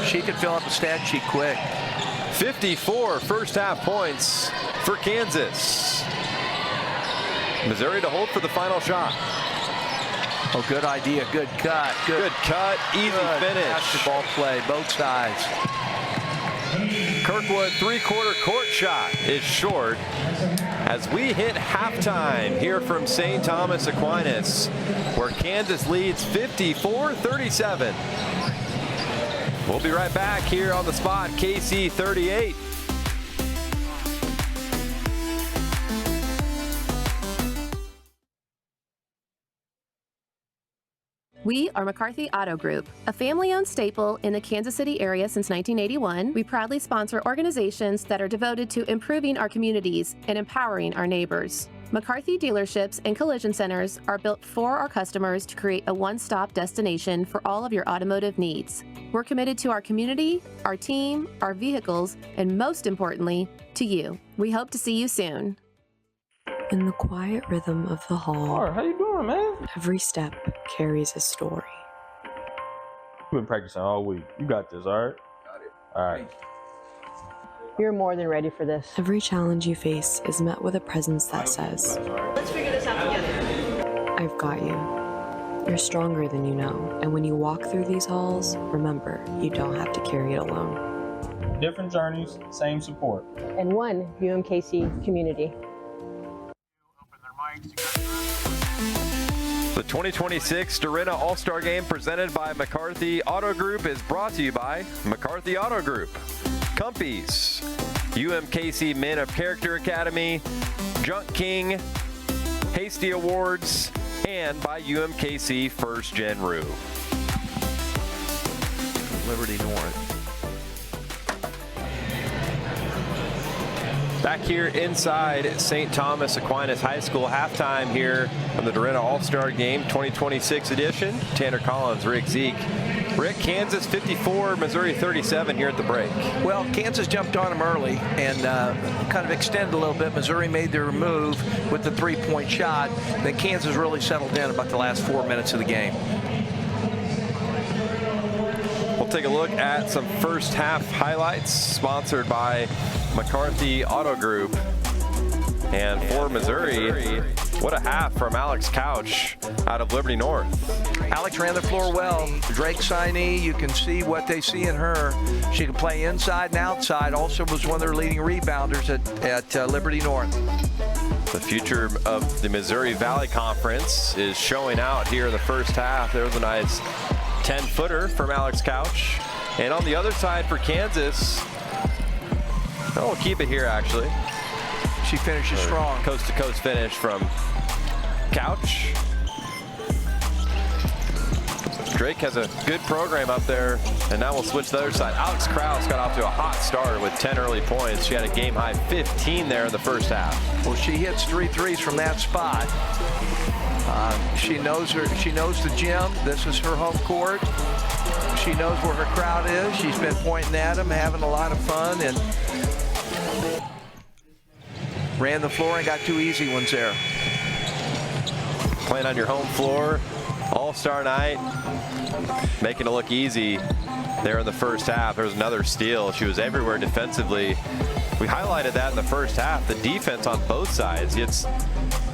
Speaker 2: She could fill up a stat sheet quick.
Speaker 1: 54 first half points for Kansas. Missouri to hold for the final shot.
Speaker 2: Oh, good idea, good cut.
Speaker 1: Good cut, easy finish.
Speaker 2: Basketball play, both sides.
Speaker 1: Kirkwood three-quarter court shot is short as we hit halftime here from St. Thomas Aquinas, where Kansas leads 54-37. We'll be right back here on the spot, KC 38.
Speaker 3: We are McCarthy Auto Group, a family-owned staple in the Kansas City area since 1981. We proudly sponsor organizations that are devoted to improving our communities and empowering our neighbors. McCarthy dealerships and collision centers are built for our customers to create a one-stop destination for all of your automotive needs. We're committed to our community, our team, our vehicles, and most importantly, to you. We hope to see you soon.
Speaker 9: In the quiet rhythm of the hall,
Speaker 12: how you doing, man?
Speaker 9: every step carries a story.
Speaker 12: You've been practicing all week. You got this, all right? Got it. All right.
Speaker 13: You're more than ready for this.
Speaker 9: Every challenge you face is met with a presence that says,
Speaker 13: Let's figure this out together.
Speaker 9: I've got you. You're stronger than you know, and when you walk through these halls, remember, you don't have to carry it alone.
Speaker 12: Different journeys, same support.
Speaker 13: And one UMKC community.
Speaker 1: The 2026 DiRenna All-Star Game presented by McCarthy Auto Group is brought to you by McCarthy Auto Group, Compies, UMKC Men of Character Academy, Junk King, Hasty Awards, and by UMKC First Gen Rue.
Speaker 2: Liberty North.
Speaker 1: Back here inside St. Thomas Aquinas High School, halftime here on the DiRenna All-Star Game 2026 edition. Tanner Collins, Rick Zeke. Rick, Kansas 54, Missouri 37 here at the break.
Speaker 2: Well, Kansas jumped on them early and kind of extended a little bit. Missouri made their move with the three-point shot. Then Kansas really settled in about the last 4 minutes of the game.
Speaker 1: We'll take a look at some first half highlights sponsored by McCarthy Auto Group. And for Missouri, what a half from Alex Couch out of Liberty North.
Speaker 2: Alex ran the floor well. Drake signee, you can see what they see in her. She can play inside and outside. Also was one of their leading rebounders at Liberty North.
Speaker 1: The future of the Missouri Valley Conference is showing out here in the first half. There was a nice 10-footer from Alex Couch. And on the other side for Kansas, we'll keep it here actually.
Speaker 2: She finishes strong.
Speaker 1: Coast-to-coast finish from Couch. Drake has a good program up there, and now we'll switch to the other side. Alex Krause got off to a hot start with 10 early points. She had a game-high 15 there in the first half.
Speaker 2: Well, she hits 3 threes from that spot. She knows the gym. This is her home court. She knows where her crowd is. She's been pointing at them, having a lot of fun, and ran the floor and got 2 easy ones there.
Speaker 1: Playing on your home floor, all-star night, making it look easy there in the first half. There was another steal. She was everywhere defensively. We highlighted that in the first half. The defense on both sides. It's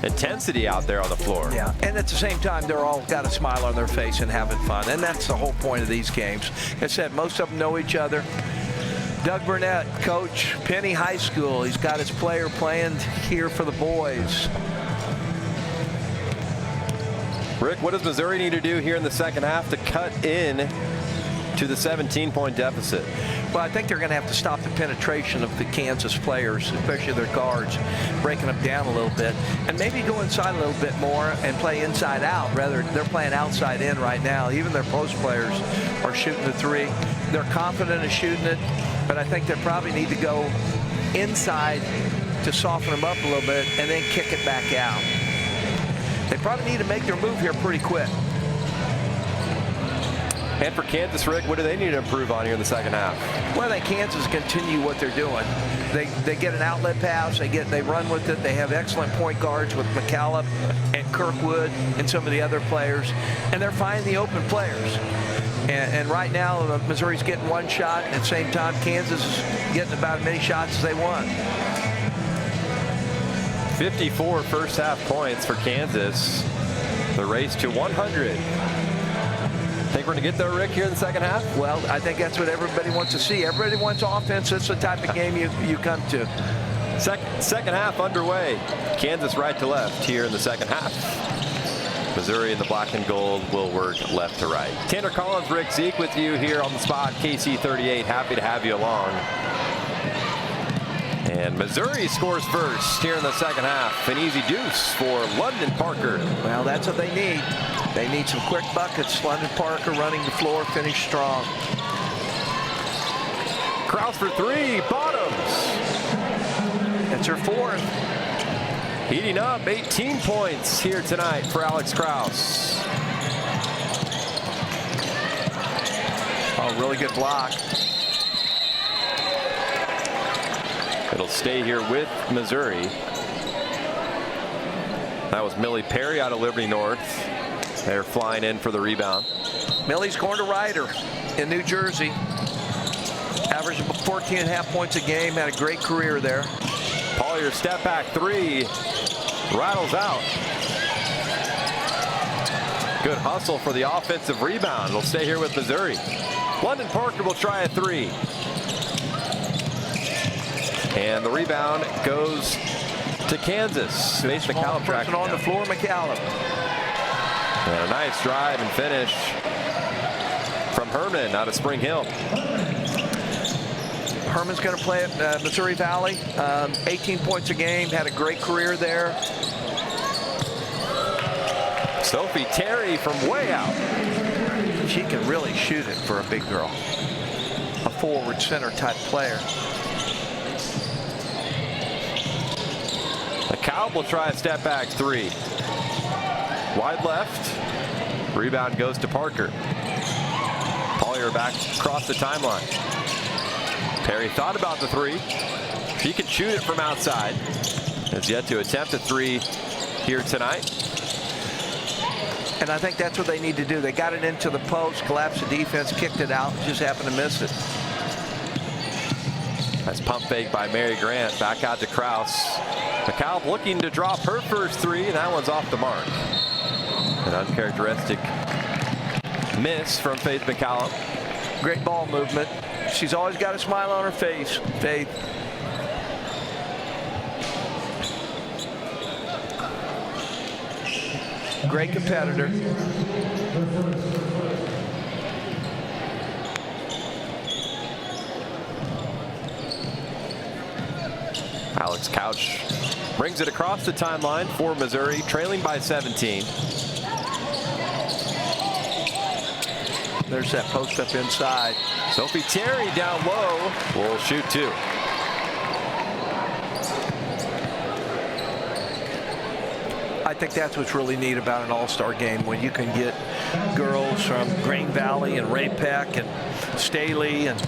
Speaker 1: intensity out there on the floor.
Speaker 2: Yeah, and at the same time, they're all got a smile on their face and having fun, and that's the whole point of these games. Like I said, most of them know each other. Doug Burnett, coach, Penny High School. He's got his player playing here for the boys.
Speaker 1: Rick, what does Missouri need to do here in the second half to cut in to the 17-point deficit?
Speaker 2: Well, I think they're going to have to stop the penetration of the Kansas players, especially their guards, breaking them down a little bit, and maybe go inside a little bit more and play inside out. Rather, they're playing outside in right now. Even their post players are shooting the three. They're confident in shooting it, but I think they probably need to go inside to soften them up a little bit and then kick it back out. They probably need to make their move here pretty quick.
Speaker 1: And for Kansas, Rick, what do they need to improve on here in the second half?
Speaker 2: Well, I think Kansas continue what they're doing. They get an outlet pass, they run with it. They have excellent point guards with McCallum and Kirkwood and some of the other players, and they're finding the open players. And right now, Missouri's getting one shot, and at the same time, Kansas is getting about as many shots as they want.
Speaker 1: 54 first half points for Kansas. The race to 100. Think we're going to get there, Rick, here in the second half?
Speaker 2: Well, I think that's what everybody wants to see. Everybody wants offense. That's the type of game you come to.
Speaker 1: Second half underway. Kansas right to left here in the second half. Missouri in the black and gold will work left to right. Tanner Collins, Rick Zeke with you here on the spot. KC38, happy to have you along. And Missouri scores first here in the second half. An easy deuce for London Parker.
Speaker 2: Well, that's what they need. They need some quick buckets. London Parker running the floor, finish strong.
Speaker 1: Kraus for three, bottoms.
Speaker 2: That's her fourth.
Speaker 1: Heating up, 18 points here tonight for Alex Kraus.
Speaker 2: Oh, really good block.
Speaker 1: It'll stay here with Missouri. That was Millie Perry out of Liberty North. They're flying in for the rebound.
Speaker 2: Millie's going to Ryder in New Jersey. Averaging 14.5 points a game. Had a great career there.
Speaker 1: Collier step back three. Rattles out. Good hustle for the offensive rebound. It'll stay here with Missouri. London Parker will try a three. And the rebound goes to Kansas. Mason McCallum tracking
Speaker 2: on the floor, McCallum.
Speaker 1: And a nice drive and finish from Herman out of Spring Hill.
Speaker 2: Herman's going to play at Missouri Valley. 18 points a game. Had a great career there.
Speaker 1: Sophie Terry from way out.
Speaker 2: She can really shoot it for a big girl. A forward center type player.
Speaker 1: McCallum will try a step back three. Wide left. Rebound goes to Parker. Collier back across the timeline. Perry thought about the three. She can shoot it from outside. Has yet to attempt a three here tonight.
Speaker 2: And I think that's what they need to do. They got it into the post, collapsed the defense, kicked it out, just happened to miss it.
Speaker 1: That's pump fake by Mary Grant. Back out to Kraus. McCallum looking to drop her first three, and that one's off the mark. An uncharacteristic miss from Faith McCallum.
Speaker 2: Great ball movement. She's always got a smile on her face, Faith. Great competitor.
Speaker 1: Alex Couch brings it across the timeline for Missouri, trailing by 17.
Speaker 2: There's that post up inside.
Speaker 1: Sophie Terry down low will shoot two.
Speaker 2: I think that's what's really neat about an all-star game, when you can get girls from Green Valley and Ray Peck and Staley and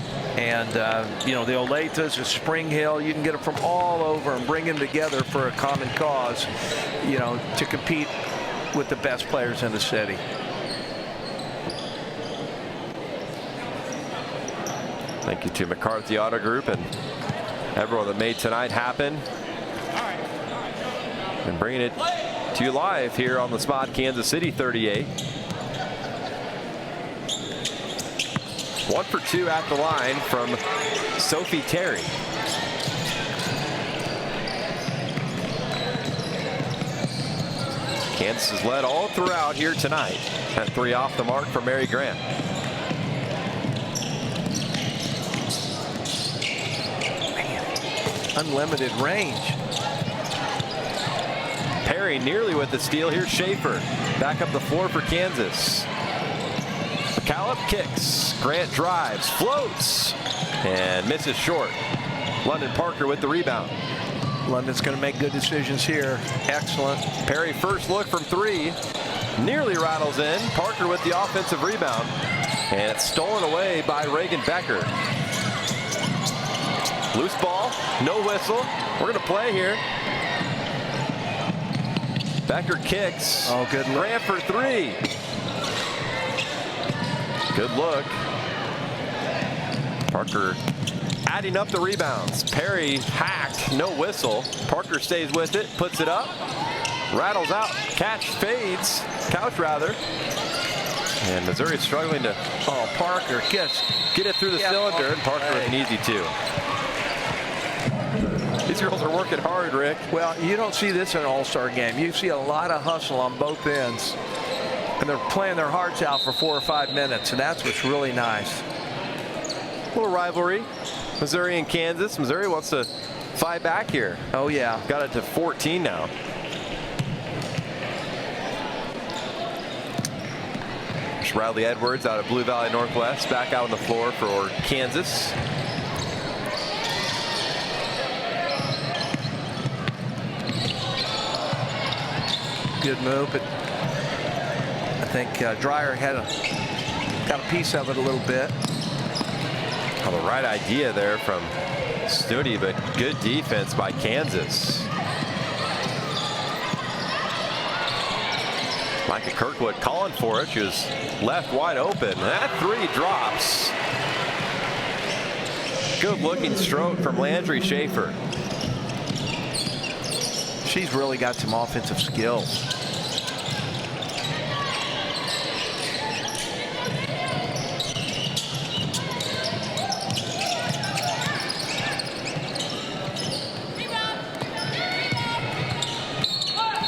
Speaker 2: you know, the Olathes and Spring Hill. You can get them from all over and bring them together for a common cause, you know, to compete with the best players in the city.
Speaker 1: Thank you to McCarthy Auto Group and everyone that made tonight happen. And bringing it to you live here on the spot, Kansas City 38. 1 for 2 at the line from Sophie Terry. Kansas has led all throughout here tonight. Had 3 off the mark for Mary Grant.
Speaker 2: Unlimited range.
Speaker 1: Perry nearly with the steal. Here's Schaefer. Back up the floor for Kansas. McCallum kicks. Grant drives, floats, and misses short. London Parker with the rebound.
Speaker 2: London's going to make good decisions here. Excellent.
Speaker 1: Perry first look from 3. Nearly rattles in. Parker with the offensive rebound. And it's stolen away by Reagan Becker. Loose ball, no whistle. We're going to play here. Becker kicks.
Speaker 2: Oh, good look.
Speaker 1: Grant for 3. Good look. Parker adding up the rebounds. Perry hacked, no whistle. Parker stays with it, puts it up, rattles out, catch fades, couch rather. And Missouri struggling to
Speaker 2: Parker
Speaker 1: get it through the cylinder, and Parker with an easy 2. These girls are working hard, Rick.
Speaker 2: Well, you don't see this in an all-star game. You see a lot of hustle on both ends. And they're playing their hearts out for 4 or 5 minutes, and that's what's really nice.
Speaker 1: A little rivalry. Missouri and Kansas. Missouri wants to fight back here.
Speaker 2: Oh, yeah.
Speaker 1: Got it to 14 now. There's Riley Edwards out of Blue Valley Northwest. Back out on the floor for Kansas.
Speaker 2: Good move, but I think Dreyer got a piece of it a little bit.
Speaker 1: Oh, the right idea there from Snooty, but good defense by Kansas. Micah Kirkwood calling for it. She was left wide open. That 3 drops. Good looking stroke from Landry Schaefer.
Speaker 2: She's really got some offensive skills.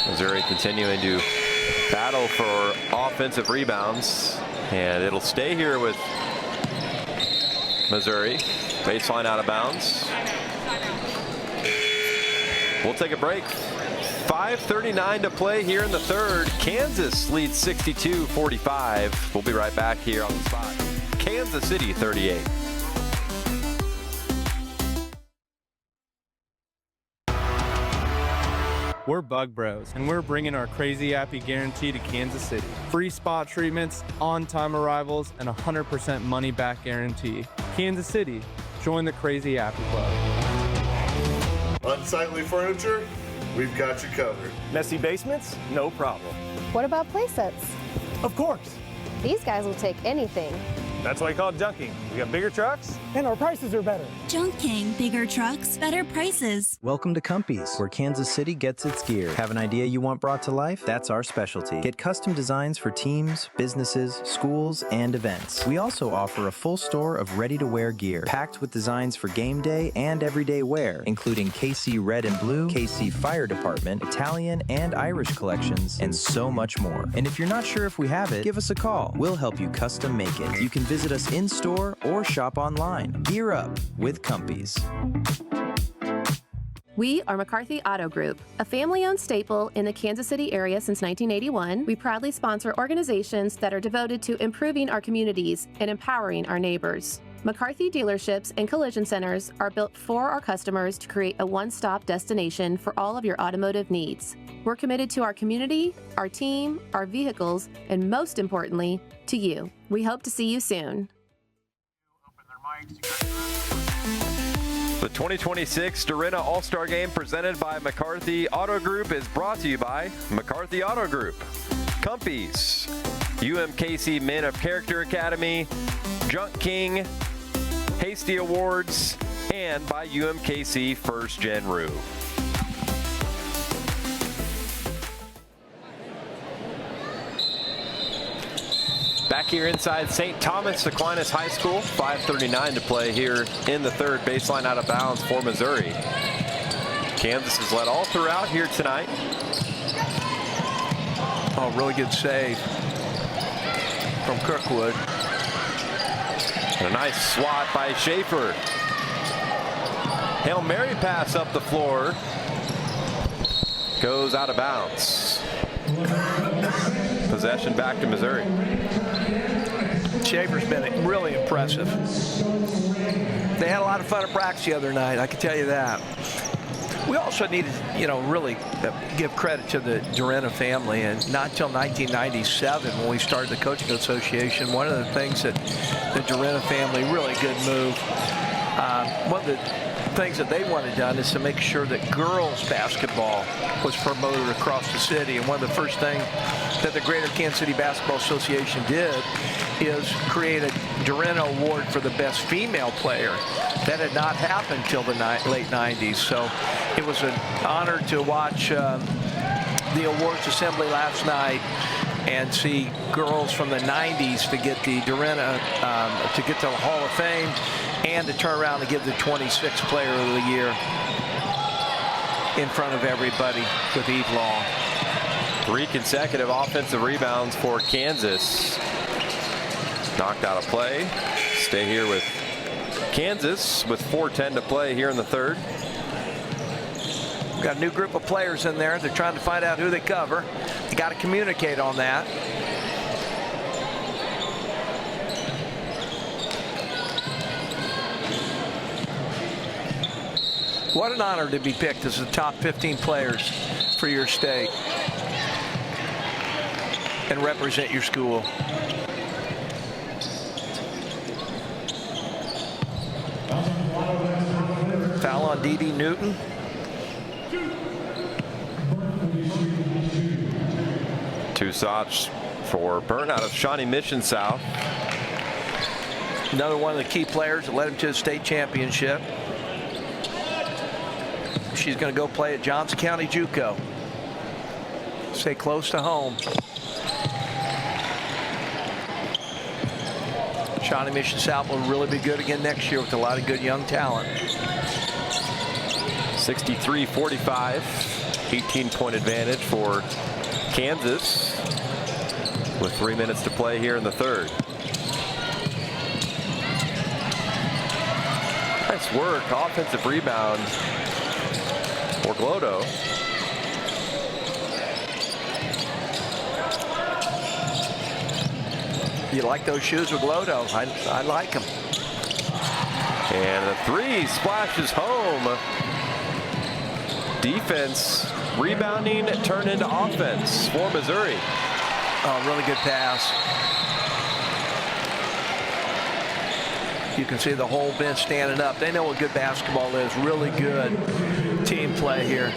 Speaker 1: Missouri continuing to battle for offensive rebounds, and it'll stay here with Missouri. Baseline out of bounds. We'll take a break. 5:39 to play here in the third. Kansas leads 62-45. We'll be right back here on the spot. Kansas City 38.
Speaker 5: We're Bug Bros, and we're bringing our crazy appy guarantee to Kansas City. Free spot treatments, on-time arrivals, and 100% money-back guarantee. Kansas City, join the crazy appy club.
Speaker 6: Unsightly furniture? We've got you covered.
Speaker 7: Messy basements? No problem.
Speaker 8: What about play sets?
Speaker 7: Of course.
Speaker 8: These guys will take anything.
Speaker 7: That's why I call it junking. We got bigger trucks,
Speaker 14: and our prices are better.
Speaker 10: Junk King, bigger trucks, better prices.
Speaker 4: Welcome to Compies, where Kansas City gets its gear. Have an idea you want brought to life? That's our specialty. Get custom designs for teams, businesses, schools, and events. We also offer a full store of ready-to-wear gear, packed with designs for game day and everyday wear, including KC Red and Blue, KC Fire Department, Italian and Irish collections, and so much more. And if you're not sure if we have it, give us a call. We'll help you custom make it. You can visit us in-store or shop online. Gear up with Compies.
Speaker 3: We are McCarthy Auto Group, a family-owned staple in the Kansas City area since 1981. We proudly sponsor organizations that are devoted to improving our communities and empowering our neighbors. McCarthy dealerships and collision centers are built for our customers to create a one-stop destination for all of your automotive needs. We're committed to our community, our team, our vehicles, and most importantly, to you. We hope to see you soon.
Speaker 1: The 2026 DiRenna All-Star Game presented by McCarthy Auto Group is brought to you by McCarthy Auto Group, Compies, UMKC Men of Character Academy, Junk King, Hasty Awards, and by UMKC First Gen Roo. Back here inside St. Thomas Aquinas High School. 5:39 to play here in the third. Baseline out of bounds for Missouri. Kansas has led all throughout here tonight.
Speaker 2: Oh, really good save from Kirkwood.
Speaker 1: And a nice swat by Schaefer. Hail Mary pass up the floor. Goes out of bounds. Possession back to Missouri.
Speaker 2: Schaefer's been really impressive. They had a lot of fun at practice the other night, I can tell you that. We also need to, really give credit to the DiRenna family. And not until 1997, when we started the Coaching Association, one of the things that the DiRenna family, really good move. One of the things that they wanted done is to make sure that girls basketball was promoted across the city. And one of the first things that the Greater Kansas City Basketball Association did is create a DiRenna Award for the best female player. That had not happened till the late 90s. So it was an honor to watch the awards assembly last night and see girls from the 90s to get the DiRenna, to get to the Hall of Fame, and to turn around and give the 26th Player of the Year in front of everybody with Eve Long.
Speaker 1: 3 consecutive offensive rebounds for Kansas. Knocked out of play. Stay here with Kansas with 4:10 to play here in the third.
Speaker 2: We've got a new group of players in there. They're trying to find out who they cover. You got to communicate on that. What an honor to be picked as the top 15 players for your state and represent your school. Foul on D.D. Newton.
Speaker 1: Two shots for burnout of Shawnee Mission South.
Speaker 2: Another one of the key players that led him to the state championship. She's going to go play at Johnson County JUCO. Stay close to home. Shawnee Mission South will really be good again next year with a lot of good young talent.
Speaker 1: 63-45, 18-point advantage for Kansas with 3 minutes to play here in the third. Nice work, offensive rebound for Glodo.
Speaker 2: You like those shoes with Glodo? I like them.
Speaker 1: And the three splashes home. Defense rebounding turned into offense for Missouri.
Speaker 2: Oh, really good pass. You can see the whole bench standing up. They know what good basketball is. Really good team play here.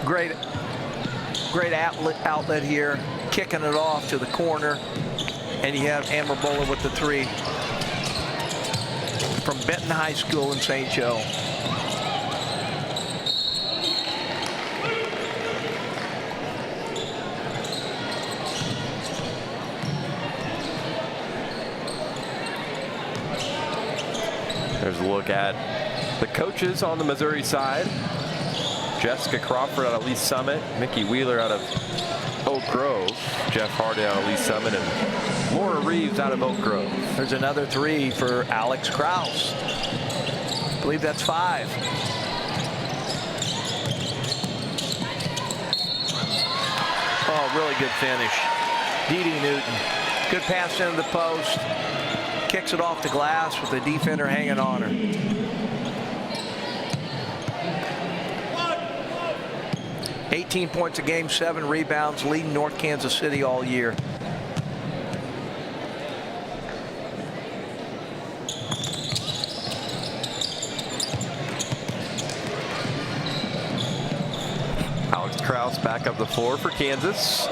Speaker 2: Great outlet here. Kicking it off to the corner. And you have Amber Bowler with the three from Benton High School in St. Joe.
Speaker 1: There's a look at the coaches on the Missouri side. Jessica Crawford out of Lee Summit, Mickey Wheeler out of Oak Grove, Jeff Hardy out of Lee Summit, and Laura Reeves out of Oak Grove.
Speaker 2: There's another three for Alex Krause. I believe that's 5. Oh, really good finish. D.D. Newton. Good pass into the post. Kicks it off the glass with the defender hanging on her. 18 points a game, 7 rebounds, leading North Kansas City all year.
Speaker 1: Alex Krause back up the floor for Kansas.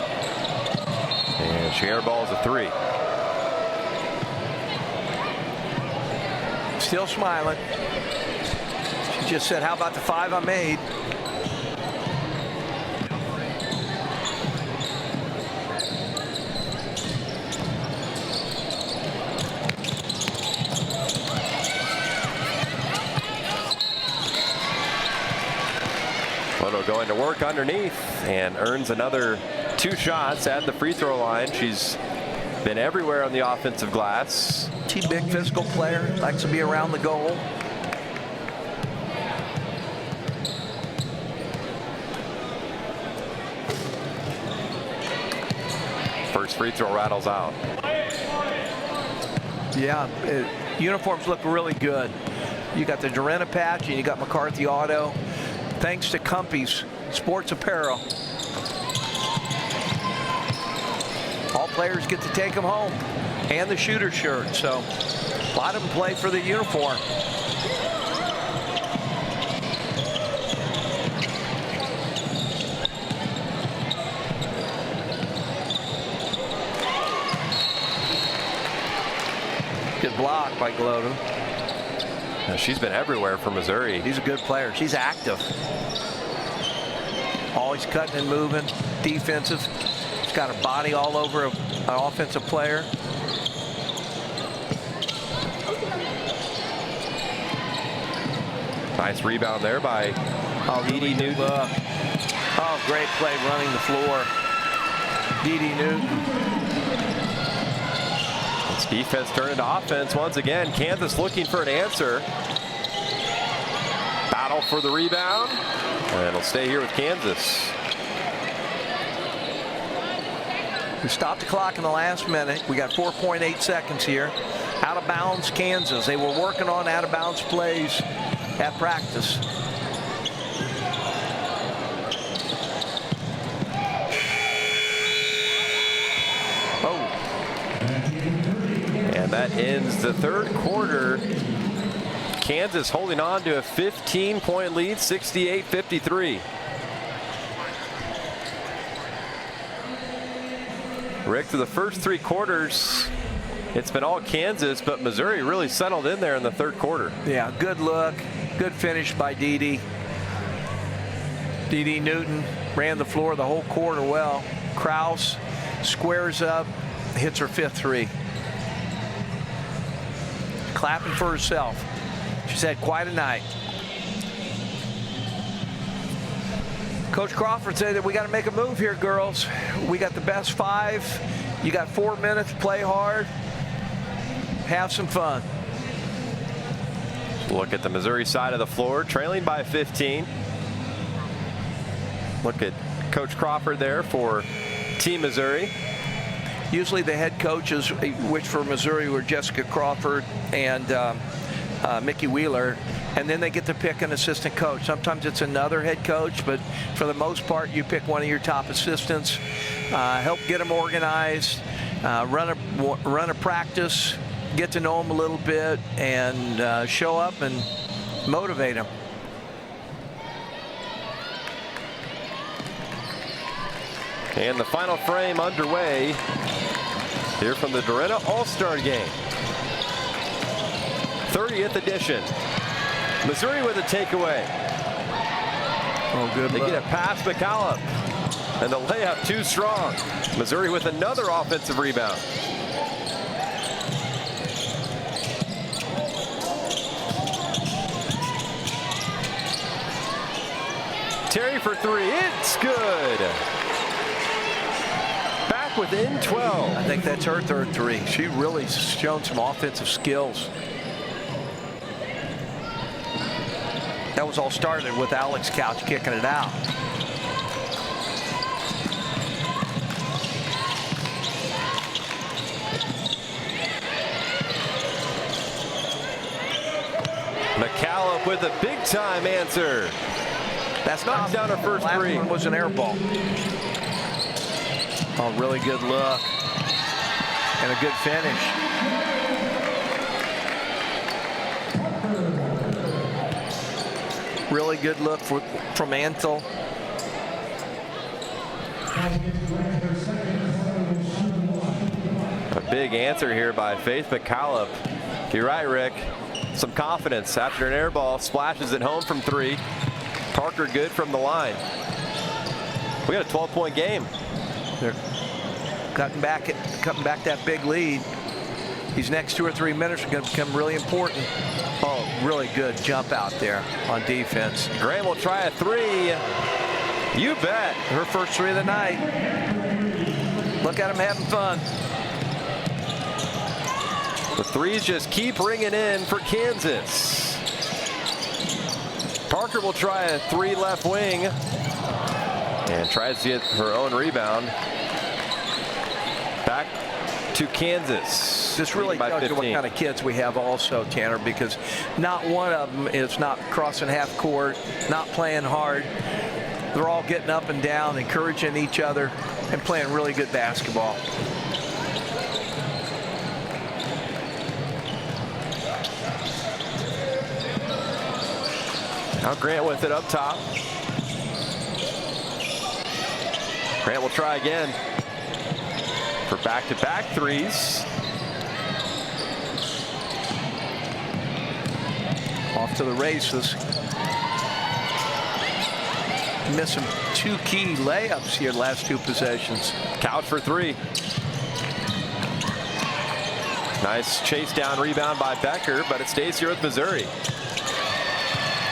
Speaker 1: And she airballs a 3.
Speaker 2: Still smiling. She just said, how about the 5 I made?
Speaker 1: Glodo going to work underneath and earns another 2 shots at the free throw line. She's been everywhere on the offensive glass.
Speaker 2: She's a big physical player, likes to be around the goal.
Speaker 1: First free throw rattles out.
Speaker 2: Yeah, uniforms look really good. You got the DiRenna patch and you got McCarthy Auto. Thanks to Cumpy's Sports Apparel. All players get to take them home and the shooter shirt. So a lot of them play for the uniform. Good block by Glodo.
Speaker 1: Now, she's been everywhere for Missouri.
Speaker 2: She's a good player. She's active. Always cutting and moving. Defensive. She's got her body all over an offensive player.
Speaker 1: Nice rebound there by Dee Newton.
Speaker 2: Oh, great play running the floor. Dee Newton.
Speaker 1: It's defense turned into offense once again. Kansas looking for an answer. Battle for the rebound. And it'll stay here with Kansas.
Speaker 2: We stopped the clock in the last minute. We got 4.8 seconds here. Out of bounds, Kansas. They were working on out of bounds plays at practice. Oh.
Speaker 1: And that ends the third quarter. Kansas holding on to a 15-point lead, 68-53. Rick, through the first 3 quarters, it's been all Kansas, but Missouri really settled in there in the third quarter.
Speaker 2: Yeah, good look. Good finish by Dee Newton ran the floor the whole quarter well. Krause squares up, hits her 5th three. Clapping for herself. She's had quite a night. Coach Crawford said that we got to make a move here, girls. We got the best 5. You got 4 minutes, play hard, have some fun.
Speaker 1: Look at the Missouri side of the floor, trailing by 15. Look at Coach Crawford there for Team Missouri.
Speaker 2: Usually the head coaches, which for Missouri were Jessica Crawford and Mickey Wheeler, and then they get to pick an assistant coach. Sometimes it's another head coach, but for the most part, you pick one of your top assistants, help get them organized, run a practice, get to know them a little bit, and show up and motivate them.
Speaker 1: And the final frame underway here from the DiRenna All-Star Game. 30th edition. Missouri with a takeaway.
Speaker 2: Oh, good.
Speaker 1: They get a pass, McCallum. And the layup too strong. Missouri with another offensive rebound. Terry for 3. It's good. Back within 12.
Speaker 2: I think that's her 3rd three. She really shown some offensive skills. That was all started with Alex Couch kicking it out.
Speaker 1: McCallum with a big-time answer.
Speaker 2: That's
Speaker 1: knocked down her first
Speaker 2: last
Speaker 1: 3.
Speaker 2: one was an air ball. Oh, really good look. And a good finish. Really good look from Antle.
Speaker 1: A big answer here by Faith McCallum. You're right, Rick. Some confidence after an air ball. Splashes it home from 3. Parker good from the line. We got a 12-point game.
Speaker 2: They're cutting back that big lead. These next 2 or 3 minutes are going to become really important. Oh, really good jump out there on defense.
Speaker 1: Graham will try a three. You bet.
Speaker 2: Her first three of the night. Look at them having fun.
Speaker 1: The threes just keep ringing in for Kansas. Parker will try a three left wing and tries to get her own rebound. Back to Kansas.
Speaker 2: This really tells you what kind of kids we have also, Tanner, because not one of them is not crossing half court, not playing hard. They're all getting up and down, encouraging each other, and playing really good basketball.
Speaker 1: Now Grant with it up top. Grant will try again for back-to-back threes.
Speaker 2: Off to the races. Missing 2 key layups here last 2 possessions.
Speaker 1: Couch for three. Nice chase down rebound by Becker, but it stays here with Missouri.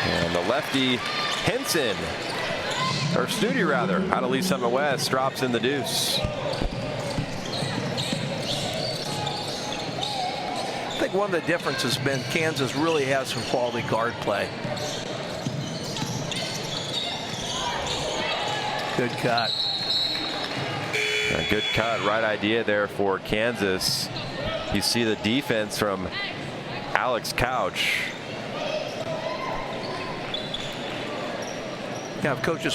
Speaker 1: And the lefty Henson, or Studi rather, out of Lee Summit West, drops in the deuce.
Speaker 2: I think one of the differences has been Kansas really has some quality guard play. Good cut.
Speaker 1: A good cut, right idea there for Kansas. You see the defense from Alex Couch.
Speaker 2: Yeah, I've coached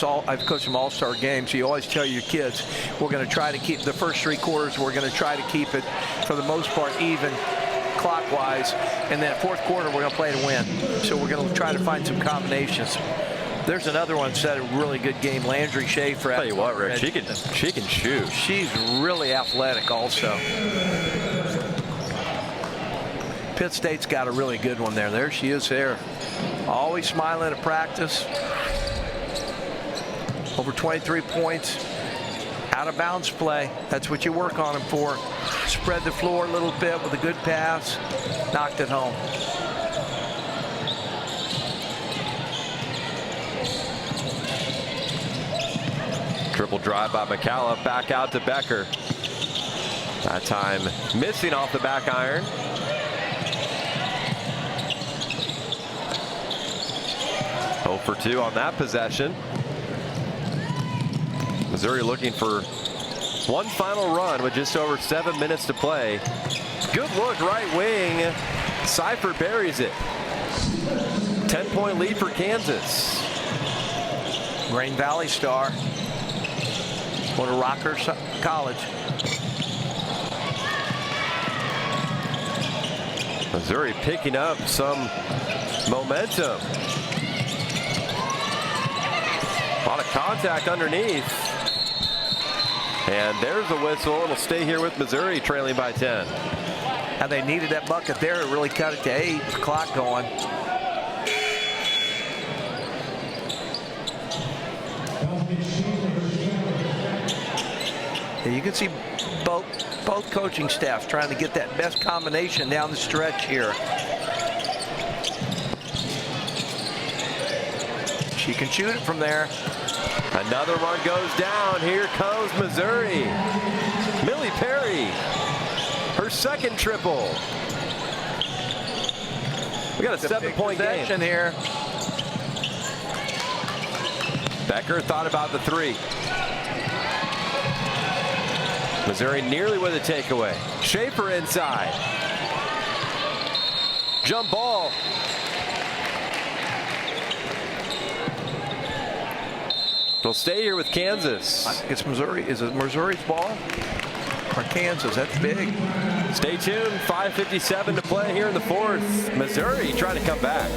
Speaker 2: some all-star games. You always tell your kids, we're going to try to keep the first 3 quarters. We're going to try to keep it, for the most part, even clockwise. And then 4th quarter, we're going to play to win. So we're going to try to find some combinations. There's another one that had a really good game, Landry Schaefer.
Speaker 1: Tell you what, Rick, she can shoot.
Speaker 2: She's really athletic also. Pitt State's got a really good one there. There she is there. Always smiling at practice. Over 23 points. Out of bounds play. That's what you work on them for. Spread the floor a little bit with a good pass. Knocked it home.
Speaker 1: Triple drive by McCallum, back out to Becker. That time missing off the back iron. Oh for 2 on that possession. Missouri looking for one final run with just over 7 minutes to play. Good look, right wing. Seifert buries it. 10-point lead for Kansas.
Speaker 2: Green Valley star. Going to Rockhurst College.
Speaker 1: Missouri picking up some momentum. A lot of contact underneath. And there's the whistle. It'll stay here with Missouri trailing by 10.
Speaker 2: And they needed that bucket there. It really cut it to 8. The clock going. You can see both coaching staffs trying to get that best combination down the stretch here. She can shoot it from there.
Speaker 1: Another one goes down. Here comes Missouri. Millie Perry, her second triple. We got a 7-point game
Speaker 2: here.
Speaker 1: Becker thought about the 3. Missouri nearly with a takeaway. Schaefer inside. Jump ball. It'll stay here with Kansas.
Speaker 2: I think it's Missouri. Is it Missouri's ball or Kansas? That's big.
Speaker 1: Stay tuned. 5:57 to play here in the 4th. Missouri trying to come back.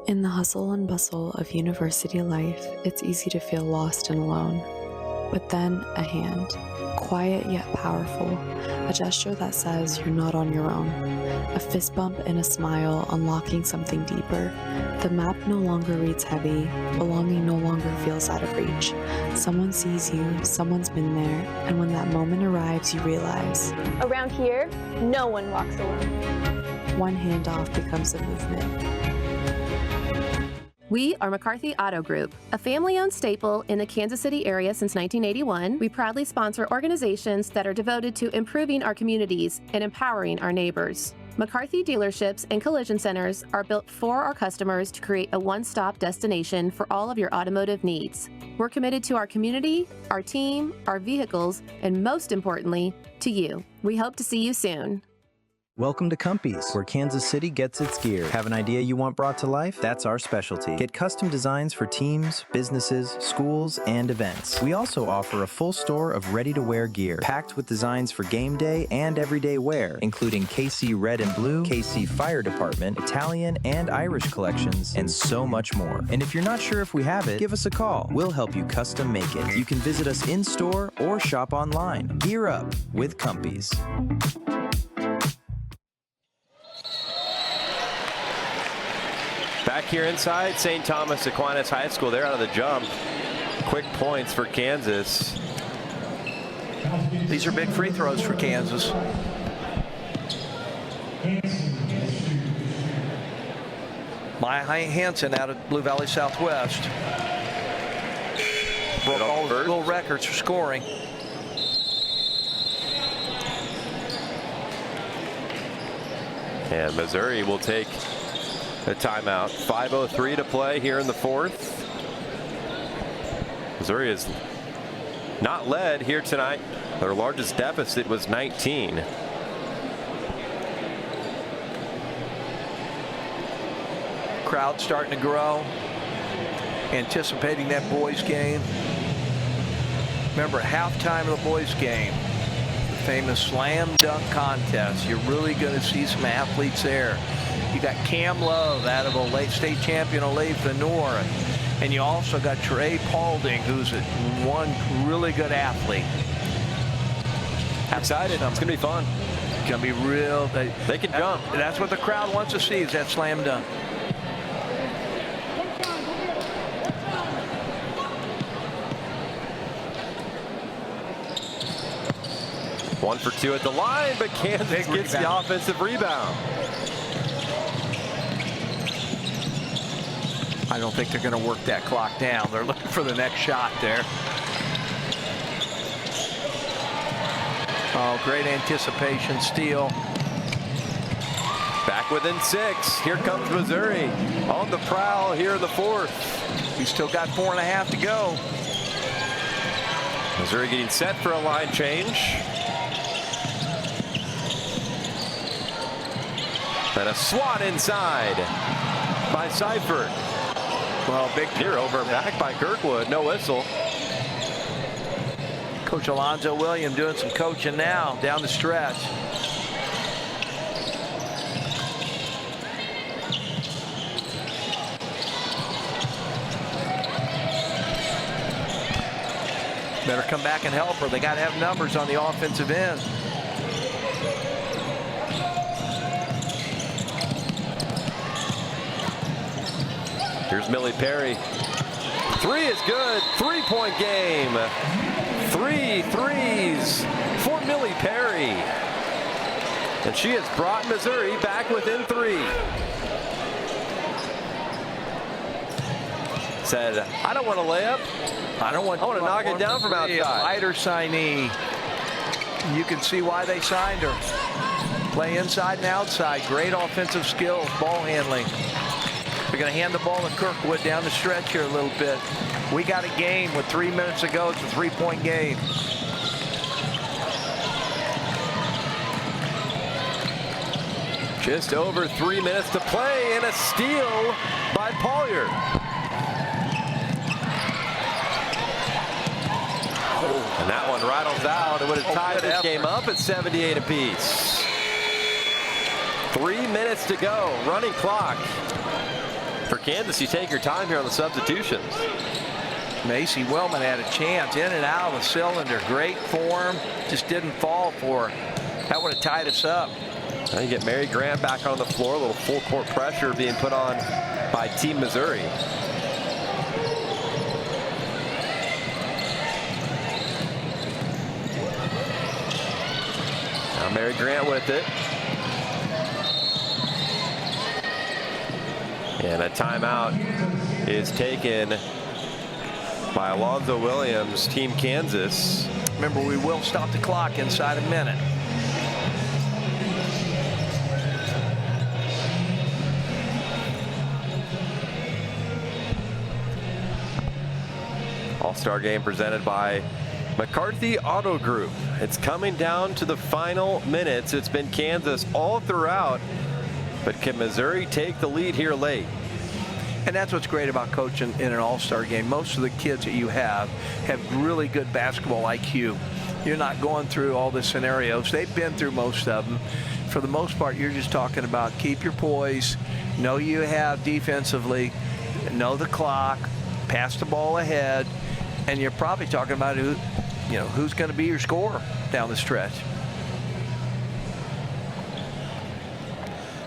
Speaker 9: In the hustle and bustle of university life, it's easy to feel lost and alone. But then a hand, quiet yet powerful, a gesture that says you're not on your own. A fist bump and a smile unlocking something deeper. The map no longer reads heavy, belonging no longer feels out of reach. Someone sees you, someone's been there, and when that moment arrives, you realize.
Speaker 8: Around here, no one walks alone.
Speaker 9: One handoff becomes a movement.
Speaker 3: We are McCarthy Auto Group, a family-owned staple in the Kansas City area since 1981. We proudly sponsor organizations that are devoted to improving our communities and empowering our neighbors. McCarthy dealerships and collision centers are built for our customers to create a one-stop destination for all of your automotive needs. We're committed to our community, our team, our vehicles, and most importantly, to you. We hope to see you soon.
Speaker 4: Welcome to Compy's, where Kansas City gets its gear. Have an idea you want brought to life? That's our specialty. Get custom designs for teams, businesses, schools, and events. We also offer a full store of ready-to-wear gear, packed with designs for game day and everyday wear, including KC Red and Blue, KC Fire Department, Italian and Irish collections, and so much more. And if you're not sure if we have it, give us a call. We'll help you custom make it. You can visit us in-store or shop online. Gear up with Compy's.
Speaker 1: Back here inside St. Thomas Aquinas High School, they're out of the jump. Quick points for Kansas.
Speaker 2: These are big free throws for Kansas. Maya Hansen out of Blue Valley Southwest. Broke all the school records for scoring.
Speaker 1: And Missouri will take a timeout. 5:03 to play here in the fourth. Missouri is not led here tonight. Their largest deficit was 19.
Speaker 2: Crowd starting to grow. Anticipating that boys game. Remember, at halftime of the boys game, the famous slam dunk contest. You're really going to see some athletes there. You got Cam Love out of a late state champion, Olathe Venor. And you also got Trey Paulding, who's one really good athlete.
Speaker 1: Excited. It's going to be fun.
Speaker 2: It's going to be real.
Speaker 1: They can jump.
Speaker 2: That's what the crowd wants to see, is that slam dunk.
Speaker 1: One for two at the line, but Kansas gets the offensive rebound.
Speaker 2: I don't think they're going to work that clock down. They're looking for the next shot there. Oh, great anticipation steal.
Speaker 1: Back within 6. Here comes Missouri on the prowl here in the fourth.
Speaker 2: We still got 4.5 to go.
Speaker 1: Missouri getting set for a line change. And a swat inside by Seifert. Well, big here over back by Kirkwood. No whistle.
Speaker 2: Coach Alonzo William doing some coaching now down the stretch. Better come back and help her. They got to have numbers on the offensive end.
Speaker 1: Here's Millie Perry. 3 is good. 3-point game. 3 threes for Millie Perry. And she has brought Missouri back within 3. Said, I don't want to lay up. I want to knock it down from outside.
Speaker 2: Lighter signee. You can see why they signed her. Play inside and outside. Great offensive skills, ball handling. They're going to hand the ball to Kirkwood down the stretch here a little bit. We got a game with 3 minutes to go. It's a 3-point game.
Speaker 1: Just over 3 minutes to play, and a steal by Pollier. And that one rattles out. It would have tied this game up at 78 apiece. 3 minutes to go. Running clock. For Kansas, you take your time here on the substitutions.
Speaker 2: Macy Willman had a chance, in and out of the cylinder. Great form, just didn't fall for her. That would have tied us up.
Speaker 1: Now you get Mary Grant back on the floor. A little full court pressure being put on by Team Missouri. Now Mary Grant with it. And a timeout is taken by Alonzo Williams, Team Kansas.
Speaker 2: Remember, we will stop the clock inside a minute.
Speaker 1: All-Star Game presented by McCarthy Auto Group. It's coming down to the final minutes. It's been Kansas all throughout, but can Missouri take the lead here late?
Speaker 2: And that's what's great about coaching in an all-star game. Most of the kids that you have really good basketball IQ. You're not going through all the scenarios. They've been through most of them. For the most part, you're just talking about keep your poise, know you have defensively, know the clock, pass the ball ahead, and you're probably talking about who's going to be your scorer down the stretch.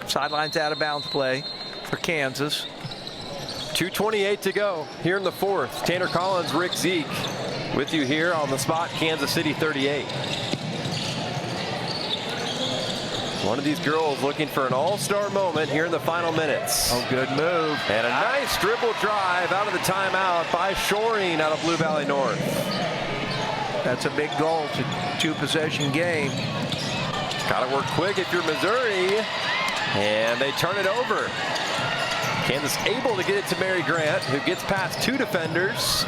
Speaker 2: Sidelines out of bounds play for Kansas.
Speaker 1: 2:28 to go here in the fourth. Tanner Collins, Rick Zeke with you here on the spot, Kansas City 38. One of these girls looking for an all-star moment here in the final minutes.
Speaker 2: Oh, good move.
Speaker 1: And a nice dribble drive out of the timeout by Shoring out of Blue Valley North.
Speaker 2: That's a big goal. It's a two-possession game.
Speaker 1: Got to work quick if you're Missouri. And they turn it over. Kansas able to get it to Mary Grant, who gets past two defenders.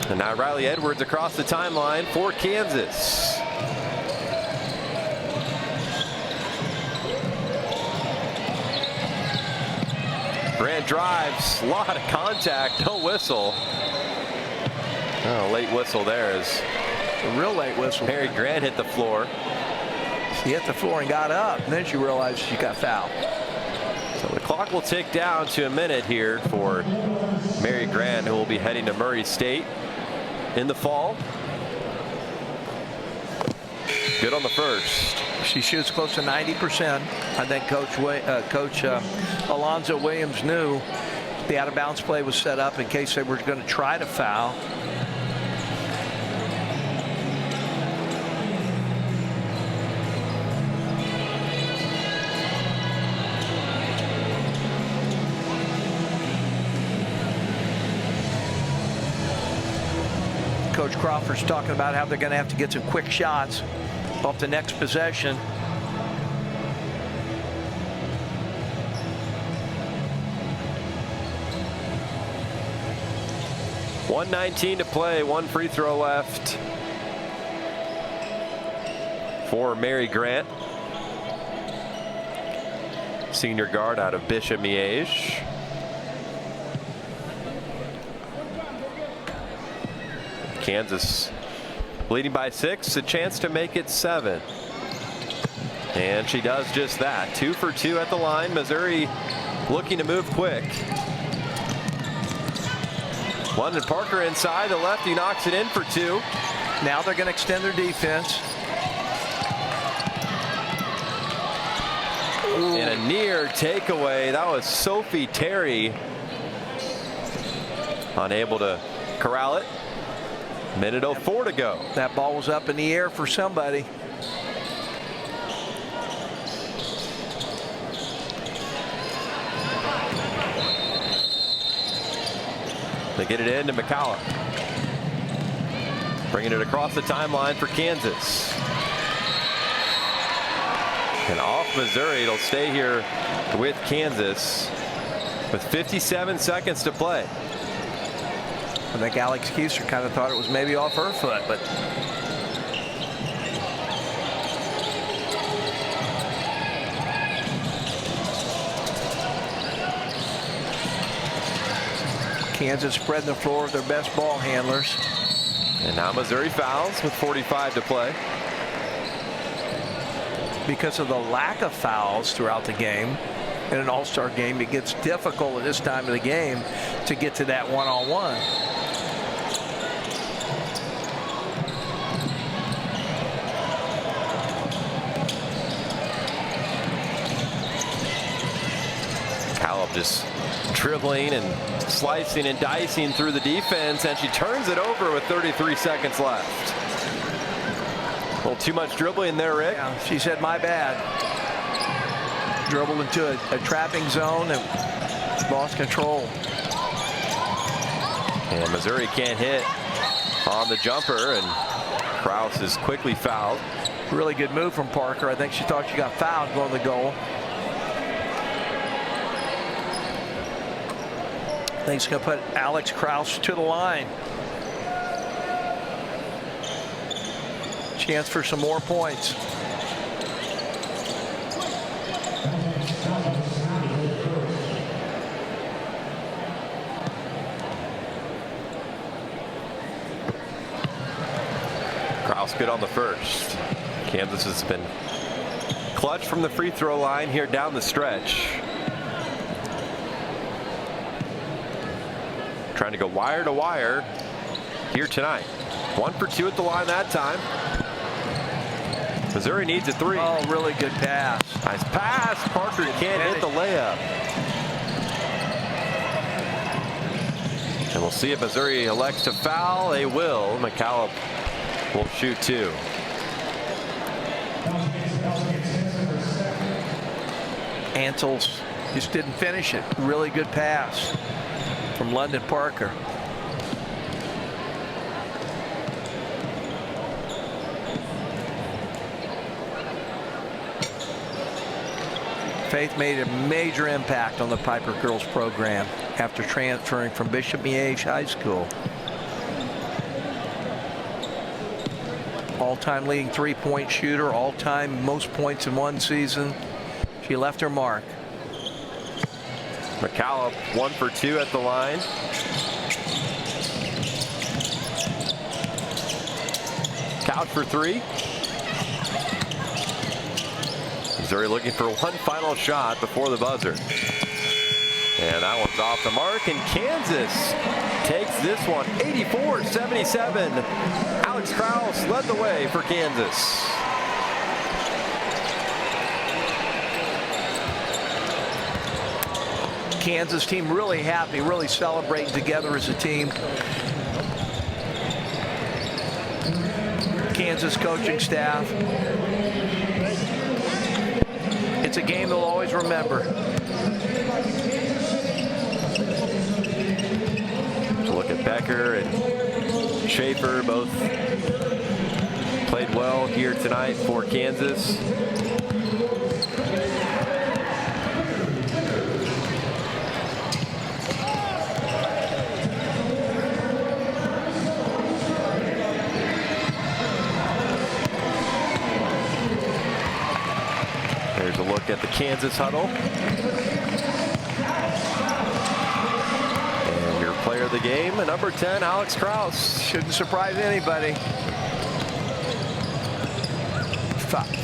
Speaker 1: And now Riley Edwards across the timeline for Kansas. Grant drives, a lot of contact, no whistle. Oh, late whistle there is
Speaker 2: a real late whistle.
Speaker 1: Mary Grant hit the floor.
Speaker 2: She hit the floor and got up, and then she realized she got fouled.
Speaker 1: So the clock will tick down to a minute here for Mary Grant, who will be heading to Murray State in the fall. Good on the first.
Speaker 2: She shoots close to 90%. I think Coach Alonzo Williams knew the out-of-bounds play was set up in case they were going to try to foul. Coach Crawford's talking about how they're going to have to get some quick shots off the next possession.
Speaker 1: .119 to play, one free throw left for Mary Grant, senior guard out of Bishop Miege. Kansas leading by 6, a chance to make it 7. And she does just that. 2 for 2 at the line. Missouri looking to move quick. London Parker inside. The lefty knocks it in for 2.
Speaker 2: Now they're going to extend their defense.
Speaker 1: Ooh. And a near takeaway. That was Sophie Terry. Unable to corral it. Minute 04 to go.
Speaker 2: That ball was up in the air for somebody.
Speaker 1: They get it into McCallum. Bringing it across the timeline for Kansas. And off Missouri, it'll stay here with Kansas with 57 seconds to play.
Speaker 2: I think Alex Keister kind of thought it was maybe off her foot, but Kansas spreading the floor with their best ball handlers.
Speaker 1: And now Missouri fouls with 45 to play.
Speaker 2: Because of the lack of fouls throughout the game, in an all-star game, it gets difficult at this time of the game to get to that one-on-one.
Speaker 1: McCallum just dribbling and slicing and dicing through the defense, and she turns it over with 33 seconds left. A little too much dribbling there, Rick.
Speaker 2: Yeah, she said, my bad. Dribbled into a trapping zone and lost control.
Speaker 1: And Missouri can't hit on the jumper, and Kraus is quickly fouled.
Speaker 2: Really good move from Parker. I think she thought she got fouled going to the goal. I think it's going to put Alex Kraus to the line. Chance for some more points.
Speaker 1: Kraus good on the first. Kansas has been clutch from the free throw line here down the stretch. Trying to go wire to wire here tonight. 1 for 2 at the line that time. Missouri needs a 3.
Speaker 2: Oh, really good pass.
Speaker 1: Nice pass. Parker can't hit the layup. And we'll see if Missouri elects to foul. They will. McCallum will shoot 2.
Speaker 2: Ansels just didn't finish it. Really good pass from London Parker. Faith made a major impact on the Piper girls program after transferring from Bishop Miege High School. All-time leading three-point shooter, all-time most points in one season. She left her mark.
Speaker 1: McCallum 1 for 2 at the line. Couch for 3. Missouri looking for one final shot before the buzzer. And that one's off the mark, and Kansas takes this one 84-77. Alex Kraus led the way for Kansas.
Speaker 2: Kansas team really happy, really celebrating together as a team. Kansas coaching staff. It's a game they'll always remember.
Speaker 1: Look at Becker and Schaefer, both played well here tonight for Kansas. There's a look at the Kansas huddle. And your player of the game, number 10, Alex Kraus.
Speaker 2: Shouldn't surprise anybody.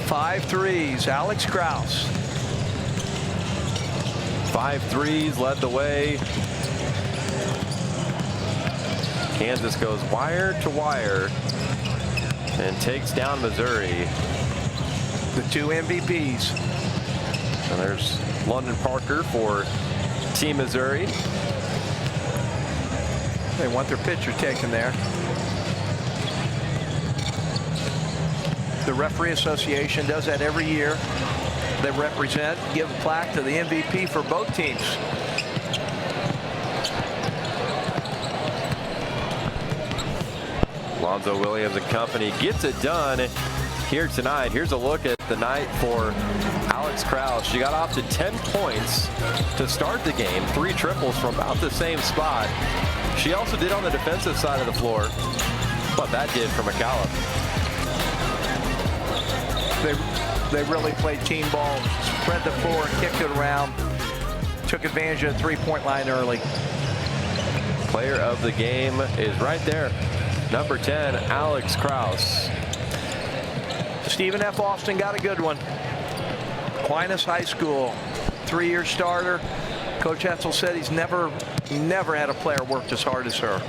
Speaker 2: 5 threes, Alex Kraus.
Speaker 1: 5 threes led the way. Kansas goes wire to wire and takes down Missouri.
Speaker 2: The 2 MVPs.
Speaker 1: And there's London Parker for Team Missouri.
Speaker 2: They want their picture taken there. The Referee Association does that every year. They represent, give a plaque to the MVP for both teams.
Speaker 1: Lonzo Williams and company gets it done here tonight. Here's a look at the night for Alex Kraus. She got off to 10 points to start the game, 3 triples from about the same spot. She also did on the defensive side of the floor, but that did for McCallum.
Speaker 2: They really played team ball, spread the floor, kicked it around, took advantage of the three-point line early.
Speaker 1: Player of the game is right there. Number 10, Alex Kraus.
Speaker 2: Stephen F. Austin got a good one. Aquinas High School, 3-year starter. Coach Etzel said he's never had a player work as hard as her.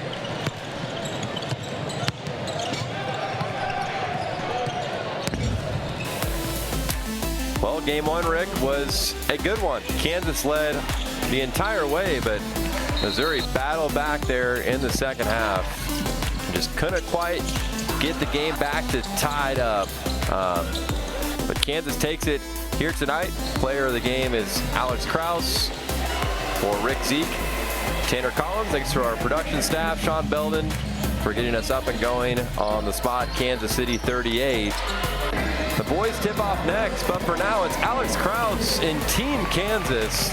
Speaker 1: Well, game one, Rick, was a good one. Kansas led the entire way, but Missouri battled back there in the second half. Just couldn't quite get the game back to tied up. But Kansas takes it here tonight. Player of the game is Alex Krause. For Rick Zeke, Tanner Collins, thanks to our production staff, Sean Belden, for getting us up and going on the spot, Kansas City 38. The boys tip off next, but for now it's Alex Krause in Team Kansas.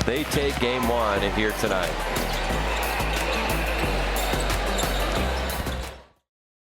Speaker 1: They take game one here tonight.